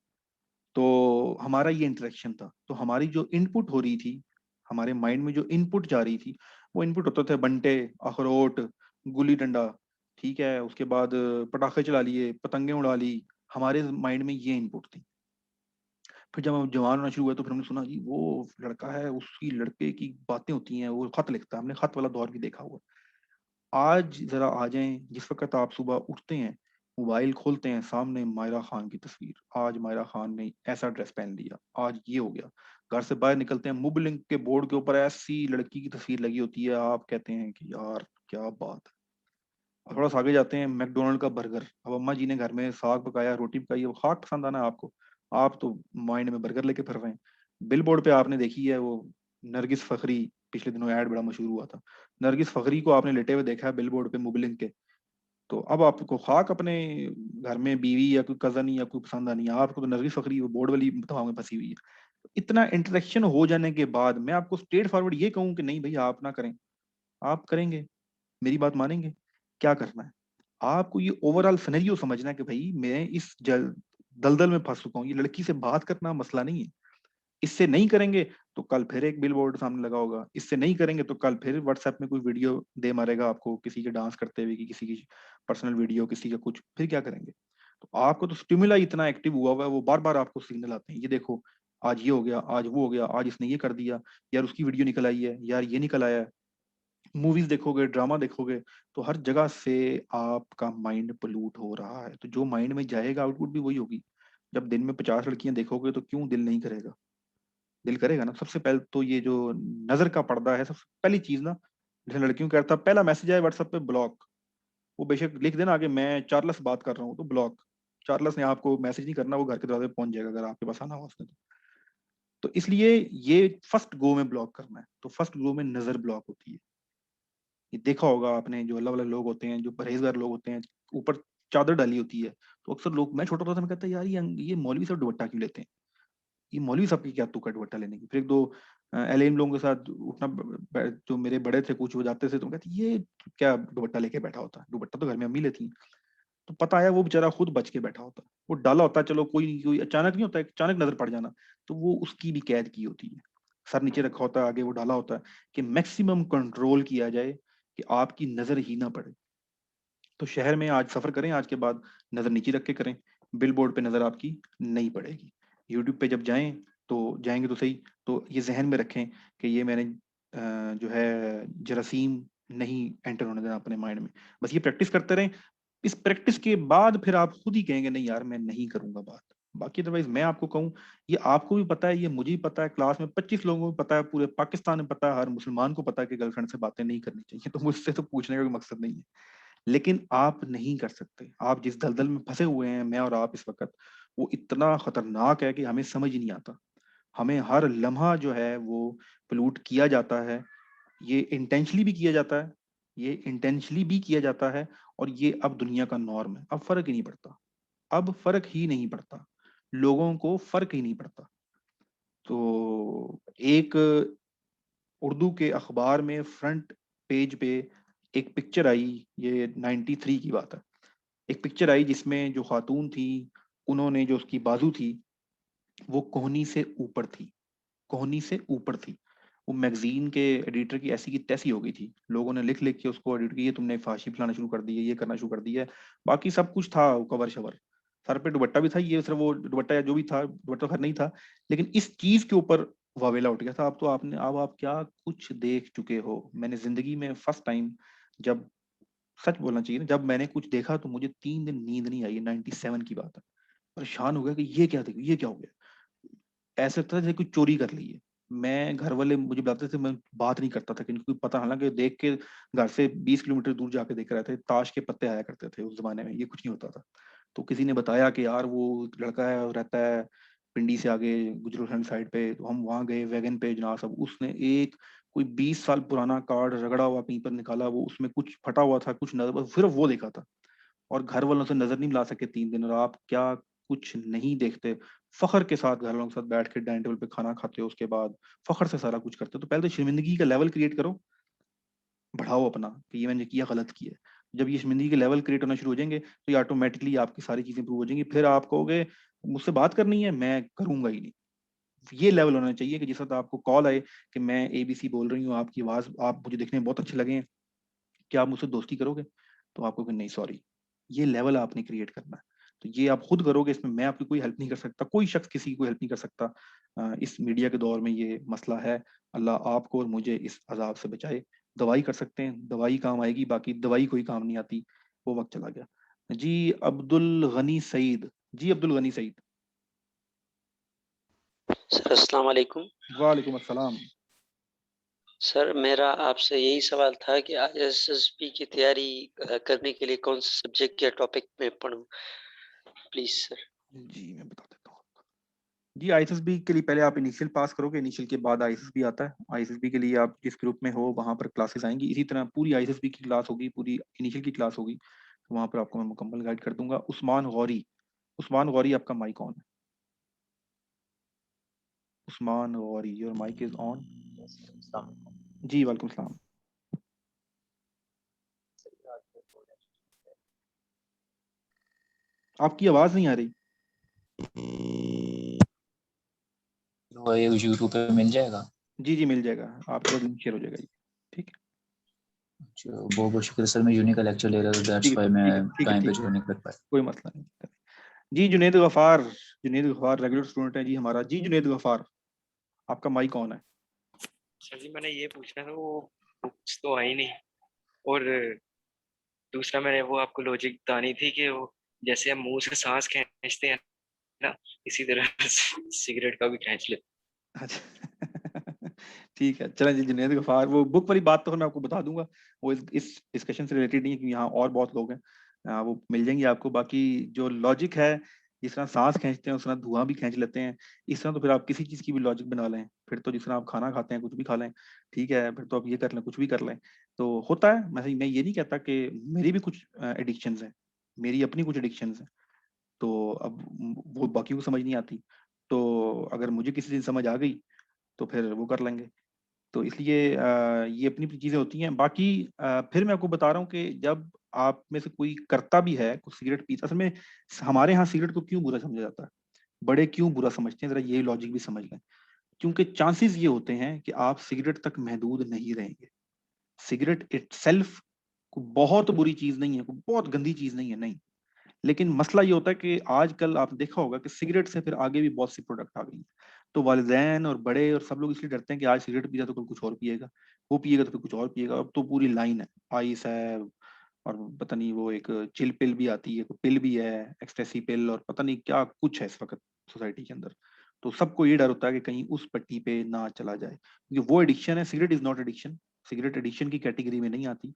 Speaker 1: तो हमारा ये इंटरेक्शन था। तो हमारी जो इनपुट हो रही थी, हमारे माइंड में जो इनपुट जा रही थी, वो इनपुट होते थे बंटे, अखरोट, गुल्ली डंडा, ठीक है, उसके बाद पटाखे चला लिए, पतंगे उड़ा ली। हमारे माइंड में ये इनपुट थी। फिर जब हम जवान होना शुरू हुआ, तो फिर हमने सुना जी वो लड़का है, उसकी लड़के की बातें होती हैं, वो खत लिखता है, हमने खत वाला दौर भी देखा हुआ। आज जरा आ जाएं, जिस वक्त आप सुबह उठते हैं, मोबाइल खोलते हैं, सामने मायरा खान की तस्वीर, आज मायरा खान ने ऐसा ड्रेस पहन लिया, आज ये हो गया। घर से बाहर निकलते हैं, मुबलिंग के बोर्ड के ऊपर ऐसी लड़की की तस्वीर लगी होती है, आप कहते हैं कि यार क्या बात है। और थोड़ा सा आगे जाते हैं, मैकडोनल्ड का बर्गर, अब अम्मा जी ने घर में साग पकाया, रोटी पकाई, वो खाक पसंद आना है आपको, आप तो माइंड में बर्गर लेके फिर रहे हैं। बिल बोर्ड पे आपने देखी है वो नरगिस फखरी, पिछले दिनों ऐड बड़ा मशहूर हुआ था, नरगिस फखरी को आपने लेटे हुए देखा है बिल बोर्ड पे मुबलिंग के, तो अब आपको खाक अपने घर में बीवी या कोई कजन या कोई पसंद नहीं है, आपको तो नजरी फकरी वो बोर्ड वाली दवाओं में फंसी हुई है। इतना इंटरेक्शन हो जाने के बाद मैं आपको स्ट्रेट फॉरवर्ड ये कहूँ कि नहीं भाई आप ना करें, आप करेंगे, मेरी बात मानेंगे, क्या करना है आपको ये ओवरऑल सिनेरियो समझना है कि भाई मैं इस दलदल में फंस चुका हूँ, ये लड़की से बात करना मसला नहीं है, इससे नहीं करेंगे तो कल फिर एक बिल बोर्ड सामने लगा होगा, इससे नहीं करेंगे तो कल फिर व्हाट्सएप में कोई वीडियो दे मारेगा आपको किसी के डांस करते हुए, कि किसी की पर्सनल वीडियो, किसी का कुछ, फिर क्या करेंगे। तो आपको तो स्टिमुला इतना एक्टिव हुआ हुआ है, वो बार बार आपको सिग्नल आते हैं, ये देखो आज ये हो गया, आज वो हो गया, आज इसने ये कर दिया, यार उसकी वीडियो निकल आई है, यार ये निकल आया है। मूवीज देखोगे, ड्रामा देखोगे, तो हर जगह से आपका माइंड पोल्यूट हो रहा है, तो जो माइंड में जाएगा आउटपुट भी वही होगी। जब दिन में 50 लड़कियां देखोगे तो क्यों दिल नहीं करेगा, दिल करेगा ना। सबसे पहले तो ये जो नजर का पर्दा है, सबसे पहली चीज ना, जैसे लड़कियों का करता पहला मैसेज आए व्हाट्सएप पे ब्लॉक, वो बेशक लिख देना आगे मैं चार्लस बात कर रहा हूँ तो ब्लॉक, चार्लस ने आपको मैसेज नहीं करना, वो घर के दरवाजे पे पहुंच जाएगा अगर आपके पास आना हो उसने तो इसलिए ये फर्स्ट गो में ब्लॉक करना है, तो फर्स्ट गो में नजर ब्लॉक होती है। ये देखा होगा आपने, जो अल्लाह वाले लोग होते हैं, जो परहेजगार लोग होते हैं, ऊपर चादर डाली होती है, तो अक्सर लोग, मैं छोटा होता था मैं कहता यार ये मौलवी सब दुपट्टा क्यों लेते हैं, ये मौलवी साहब की क्या तुक है दुपट्टा लेने की। फिर एक दो एलियन लोगों के साथ उठना जो मेरे बड़े थे कुछ हो जाते थे तो कहते ये क्या दुपट्टा लेके बैठा होता है, दुपट्टा तो घर में अम्मी लेती हैं। तो पता है वो बेचारा खुद बच के बैठा होता है, वो डाला होता है, चलो कोई अचानक नहीं होता है, अचानक नजर पड़ जाना, तो वो उसकी भी कैद की होती है, सर नीचे रखा होता है, आगे वो डाला होता है कि मैक्सिमम कंट्रोल किया जाए कि आपकी नजर ही ना पड़े। तो शहर में आज सफर करें, आज के बाद नजर नीचे रख के करें, बिल बोर्ड पे नजर आपकी नहीं पड़ेगी। यूट्यूब पे जब जाएं तो जाएंगे तो सही, तो ये जहन में रखें कि ये मैंने जो है जरासीम नहीं एंटर होने देना अपने माइंड में। बस ये प्रैक्टिस करते रहें, इस प्रैक्टिस के बाद फिर आप खुद ही कहेंगे नहीं यार मैं नहीं करूंगा बात। बाकी अदरवाइज मैं आपको कहूँ, ये आपको भी पता है, ये मुझे भी पता है, क्लास में 25 लोगों को पता है, पूरे पाकिस्तान में पता है, हर मुसलमान को पता है कि गर्लफ्रेंड से बातें नहीं करनी चाहिए, तो मुझसे तो पूछने का कोई मकसद नहीं है। लेकिन आप नहीं कर सकते, आप जिस दलदल में फंसे हुए हैं मैं और आप इस वक्त, वो इतना खतरनाक है कि हमें समझ ही नहीं आता, हमें हर लम्हा जो है वो पोल्यूट किया जाता है, ये इंटेंशनली भी किया जाता है, ये इंटेंशनली भी किया जाता है, और ये अब दुनिया का नॉर्म है, अब फर्क ही नहीं पड़ता, अब फर्क ही नहीं पड़ता, लोगों को फर्क ही नहीं पड़ता। तो एक उर्दू के अखबार में फ्रंट पेज पे एक पिक्चर आई, ये 93 की बात है, एक पिक्चर आई जिसमें जो खातून थी, उन्होंने जो उसकी बाजू थी वो कोहनी से ऊपर थी, कोहनी से ऊपर थी। वो मैगजीन के एडिटर की ऐसी की तैसी हो गई थी, लोगों ने लिख लिख के उसको एडिट किया, तुमने फांसी फैलाना शुरू कर दी है, ये करना शुरू कर दिया है, बाकी सब कुछ था कवर शवर, सर पे दुपट्टा भी था, ये सिर्फ वो दुपट्टा या जो भी था, दुपट्टा खैर नहीं था, लेकिन इस चीज के ऊपर वावेला उठ गया था। अब तो आपने, अब आप क्या कुछ देख चुके हो। मैंने जिंदगी में फर्स्ट टाइम, जब सच बोलना चाहिए ना, जब मैंने कुछ देखा तो मुझे 3 दिन नींद नहीं आई, 97 की बात है, परेशान हो गया कि ये क्या देखो, ये क्या हो गया, ऐसे लगता था जैसे कोई चोरी कर ली है। मैं, घर वाले मुझे बताते थे, मैं बात नहीं करता था क्योंकि पता, हालांकि देख के घर से 20 किलोमीटर दूर जाके देख रहे थे, ताश के पत्ते आया करते थे उस जमाने में, ये कुछ नहीं होता था। तो किसी ने बताया कि यार वो लड़का है, वो रहता है पिंडी से आगे गुजरूखंड साइड पे, तो हम वहां गए वैगन पे जनाब सब, उसने एक कोई 20 साल पुराना कार्ड रगड़ा हुआ कहीं पर निकाला, वो उसमें कुछ फटा हुआ था, कुछ नजर, फिर वो देखा था, और घर वालों से नजर नहीं मिला सके 3 दिन। और आप क्या कुछ नहीं देखते, फखर के साथ घर वालों के साथ बैठ के डाइनिंग टेबल पे खाना खाते हो, उसके बाद फखर से सारा कुछ करते हो। तो पहले तो शर्मिंदगी का लेवल क्रिएट करो, बढ़ाओ अपना कि ये मैंने किया, गलत किया। जब ये शर्मिंदगी के लेवल क्रिएट होना शुरू हो जाएंगे तो ये ऑटोमेटिकली आपकी सारी चीजें इंप्रूव हो जाएंगी, फिर आप कहोगे मुझसे बात करनी है, मैं करूंगा ही नहीं। ये लेवल होना चाहिए कि जिस वक्त आपको कॉल आए कि मैं ABC बोल रही हूँ, आपकी आवाज, आप मुझे देखने में बहुत अच्छे लगे हैं, क्या आप मुझसे दोस्ती करोगे, तो आपको नहीं सॉरी, ये लेवल आपने क्रिएट करना है। तो ये आप खुद करोगे, इसमें मैं आपकी कोई हेल्प नहीं कर सकता, कोई शख्स किसी की कोई हेल्प नहीं कर सकता। इस मीडिया के दौर में ये मसला है, अल्लाह आपको और मुझे इस अजाब से बचाए। दवाई कर सकते हैं, दवाई काम आएगी, बाकी दवाई कोई काम नहीं आती, वो वक्त चला गया। जी अब्दुल गनी सईद, जी अब्दुल गनी सईद।
Speaker 2: सर अस्सलाम वालेकुम।
Speaker 1: वालेकुम अस्सलाम।
Speaker 2: सर मेरा आपसे यही सवाल था कि ISSB की तैयारी करने के लिए कौन से सब्जेक्ट या टॉपिक में पढूं, प्लीज सर।
Speaker 1: जी मैं बता देता हूँ जी। ISSB के लिए पहले आप इनिशियल पास करोगे, इनिशियल के बाद ISSB आता है। ISSB के लिए आप जिस ग्रुप में हो वहां पर क्लासेस आएंगी, इसी तरह पूरी ISSB की क्लास होगी, पूरी इनिशियल की क्लास होगी। तो वहां पर आपको मैं मुकम्मल गाइड कर दूंगा। उस्मान गौरी आपका माइक ऑन है। Usman Ghauri, your mic is on. जी वालेकुम सलाम। आपकी आवाज नहीं आ रही।
Speaker 8: तो ये यूट्यूब पे मिल जाएगा?
Speaker 1: जी मिल जाएगा, आपके पास लिंक शेयर हो जाएगा जी। ठीक है,
Speaker 8: बहुत बहुत शुक्रिया सर, मैं यूनी का लेक्चर ले रहा था, दैट्स
Speaker 1: ठीक है
Speaker 8: व्हाई
Speaker 1: ठीक
Speaker 8: मैं
Speaker 1: है ठीक है
Speaker 8: टाइम पे
Speaker 1: ठीक है,
Speaker 8: ज्वाइन नहीं कर पाया।
Speaker 1: कोई मसला नहीं। जी जुनेद गफार रेगुलर स्टूडेंट है जी हमारा। जी जुनेद गफार, आपका माइक ऑन है।
Speaker 9: सर जी मैंने ये पूछना था, वो बुक्स तो आई नहीं, और दूसरा मैंने वो आपको लॉजिक बतानी थी कि वो जैसे हम मुंह से सांस खींचते हैं ना, इसी तरह सिगरेट का भी खींच ले।
Speaker 1: अच्छा ठीक है, चलें जी जुनेद गफार, वो बुक वाली बात तो मैं आपको बता दूंगा, वो इस डिस्कशन से रिलेटेड नहीं है, क्योंकि यहाँ और बहुत लोग हैं, वो मिल जाएंगे आपको। बाकी जो लॉजिक है, जिस तरह सांस खींचते हैं उस तरह धुआं भी खींच लेते हैं, इस तरह तो फिर आप किसी चीज की भी लॉजिक बना लें, फिर तो जिस तरह आप खाना खाते हैं कुछ भी खा लें, ठीक है, फिर तो आप ये कर लें कुछ भी कर लें, तो होता है। मैं ये नहीं कहता कि मेरी भी कुछ एडिक्शंस हैं, मेरी अपनी कुछ एडिक्शंस हैं, तो अब वो बाकियों को समझ नहीं आती, तो अगर मुझे किसी दिन समझ आ गई तो फिर वो कर लेंगे। तो इसलिए ये अपनी अपनी चीजें होती हैं। बाकी फिर मैं आपको बता रहा हूँ कि जब आप में से कोई करता भी है, कुछ सिगरेट पीता, असल में हमारे यहाँ सिगरेट को क्यों बुरा समझा जाता है, बड़े क्यों बुरा समझते हैं, जरा ये लॉजिक भी समझ लें। क्योंकि चांसेस ये होते हैं कि आप सिगरेट तक महदूद नहीं रहेंगे। सिगरेट इटसेल्फ कोई बहुत बुरी चीज नहीं है, कोई बहुत गंदी चीज नहीं है, नहीं। लेकिन मसला ये होता है कि आजकल आपने देखा होगा कि सिगरेट से फिर आगे भी बहुत सी प्रोडक्ट आ गई हैं। तो वालिदैन और बड़े और सब लोग इसलिए डरते हैं कि आज सिगरेट पिया तो कल कुछ और पिएगा, वो पिएगा तो फिर कुछ और पिएगा। अब तो पूरी लाइन है, आइस है, और पता नहीं वो एक चिल पिल भी आती है, पिल भी है, एक्सटेसी पिल, और पता नहीं क्या कुछ है इस वक्त सोसाइटी के अंदर। तो सबको ये डर होता है कि कहीं उस पट्टी पे ना चला जाए, क्योंकि वो एडिक्शन है। Cigarette is not addiction, cigarette addiction की कैटेगरी में नहीं आती।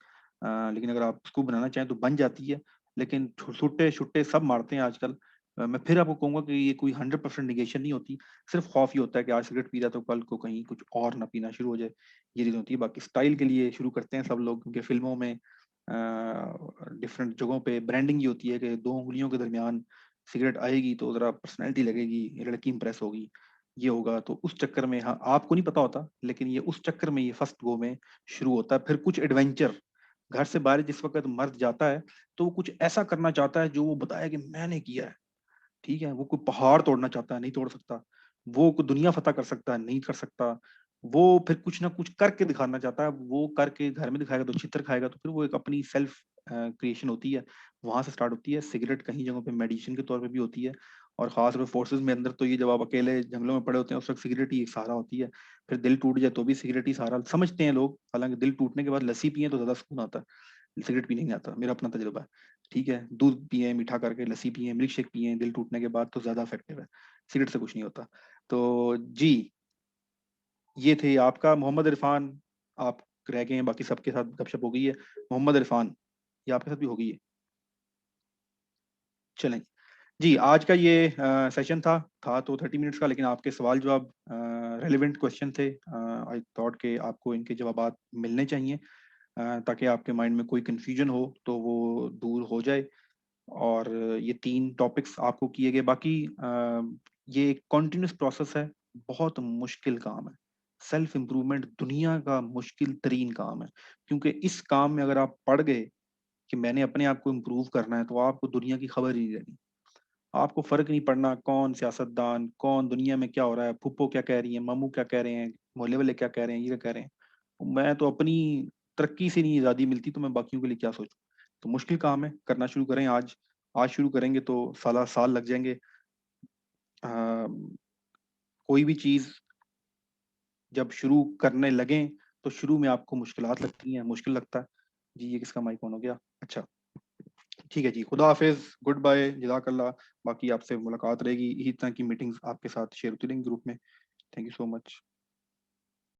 Speaker 1: लेकिन अगर आप उसको बनाना चाहें तो बन जाती है। लेकिन छुट्टे छुट्टे सब मारते हैं आजकल। मैं फिर आपको कहूंगा कि ये कोई 100% निगेशन नहीं होती, सिर्फ खौफ ही होता है कि आज सिगरेट पी रहा तो कल को कहीं कुछ और ना पीना शुरू हो जाए, ये चीज होती है। बाकी स्टाइल के लिए शुरू करते हैं सब लोग, क्योंकि फिल्मों में डिफरेंट जगहों पे ब्रांडिंग ये होती है कि 2 उंगलियों के दरमियान सिगरेट आएगी तो जरा पर्सनैलिटी लगेगी, ये लड़की इंप्रेस होगी, ये होगा। तो उस चक्कर में, हाँ आपको नहीं पता होता, लेकिन ये उस चक्कर में ये फर्स्ट गो में शुरू होता है। फिर कुछ एडवेंचर, घर से बाहर जिस वक्त मर्द जाता है तो वो कुछ ऐसा करना चाहता है जो वो बताया कि मैंने किया है, ठीक है। वो कोई पहाड़ तोड़ना चाहता है, नहीं तोड़ सकता। वो कोई दुनिया फतह कर सकता है, नहीं कर सकता। वो फिर कुछ ना कुछ करके दिखाना चाहता है, वो करके घर में दिखाएगा तो छितर खाएगा। तो फिर वो एक अपनी सेल्फ क्रिएशन होती है, वहां से स्टार्ट होती है। सिगरेट कहीं जगहों पे मेडिसिन के तौर पे भी होती है, और खास तौर पर फोर्सेज में अंदर तो ये जब आप अकेले जंगलों में पड़े होते हैं उस वक्त सिगरेट ही एक सहारा होती है। फिर दिल टूट जाए तो भी सिगरेट ही सहारा समझते हैं लोग, हालांकि दिल टूटने के बाद लस्सी पिए तो ज्यादा सुकून आता है, सिगरेट पीने नहीं आता, मेरा अपना तजुर्बा है। ठीक है, दूध पिए मीठा करके, लस्सी पिए, मिल्क शेक पिए दिल टूटने के बाद तो ज्यादा इफेक्टिव है, सिगरेट से कुछ नहीं होता। तो जी ये थे आपका मोहम्मद इरफान, आप रह गए हैं, बाकी सबके साथ गपशप हो गई है। मोहम्मद इरफान, ये आपके साथ भी हो गई है। चलें जी, आज का ये सेशन था तो 30 मिनट्स का, लेकिन आपके सवाल जवाब रेलिवेंट क्वेश्चन थे। आई थॉट के आपको इनके जवाब मिलने चाहिए, ताकि आपके माइंड में कोई कंफ्यूजन हो तो वो दूर हो जाए। और ये 3 टॉपिक्स आपको किए गए। बाकी ये एक कॉन्टिन्यूस प्रोसेस है, बहुत मुश्किल काम है। सेल्फ इम्प्रूवमेंट दुनिया का मुश्किल तरीन काम है, क्योंकि इस काम में अगर आप पढ़ गए कि मैंने अपने आप को इम्प्रूव करना है, तो आपको दुनिया की खबर ही नहीं रहनी। आपको फर्क नहीं पड़ना कौन सियासतदान, कौन दुनिया में क्या हो रहा है, फूफो क्या कह रही है, मामू क्या कह रहे हैं, मोहल्ले वाले क्या कह रहे हैं, ये क्या कह रहे हैं। मैं तो अपनी तरक्की से नहीं आज़ादी मिलती, तो मैं बाकियों के लिए क्या सोचूं। तो मुश्किल काम है, करना शुरू करें आज। आज शुरू करेंगे तो साल साल लग जाएंगे। आ, कोई भी चीज जब शुरू करने लगें तो शुरू में आपको मुश्किलात लगती हैं, मुश्किल लगता है। जी ये किसका माइक ऑन हो गया, अच्छा ठीक है जी, खुदा हाफिज, गुड बाय, जज़ाकल्लाह। बाकी आपसे मुलाकात रहेगी, इसी तरह की मीटिंग्स आपके साथ शेयर होती रहेंगी ग्रुप में। Thank you so much.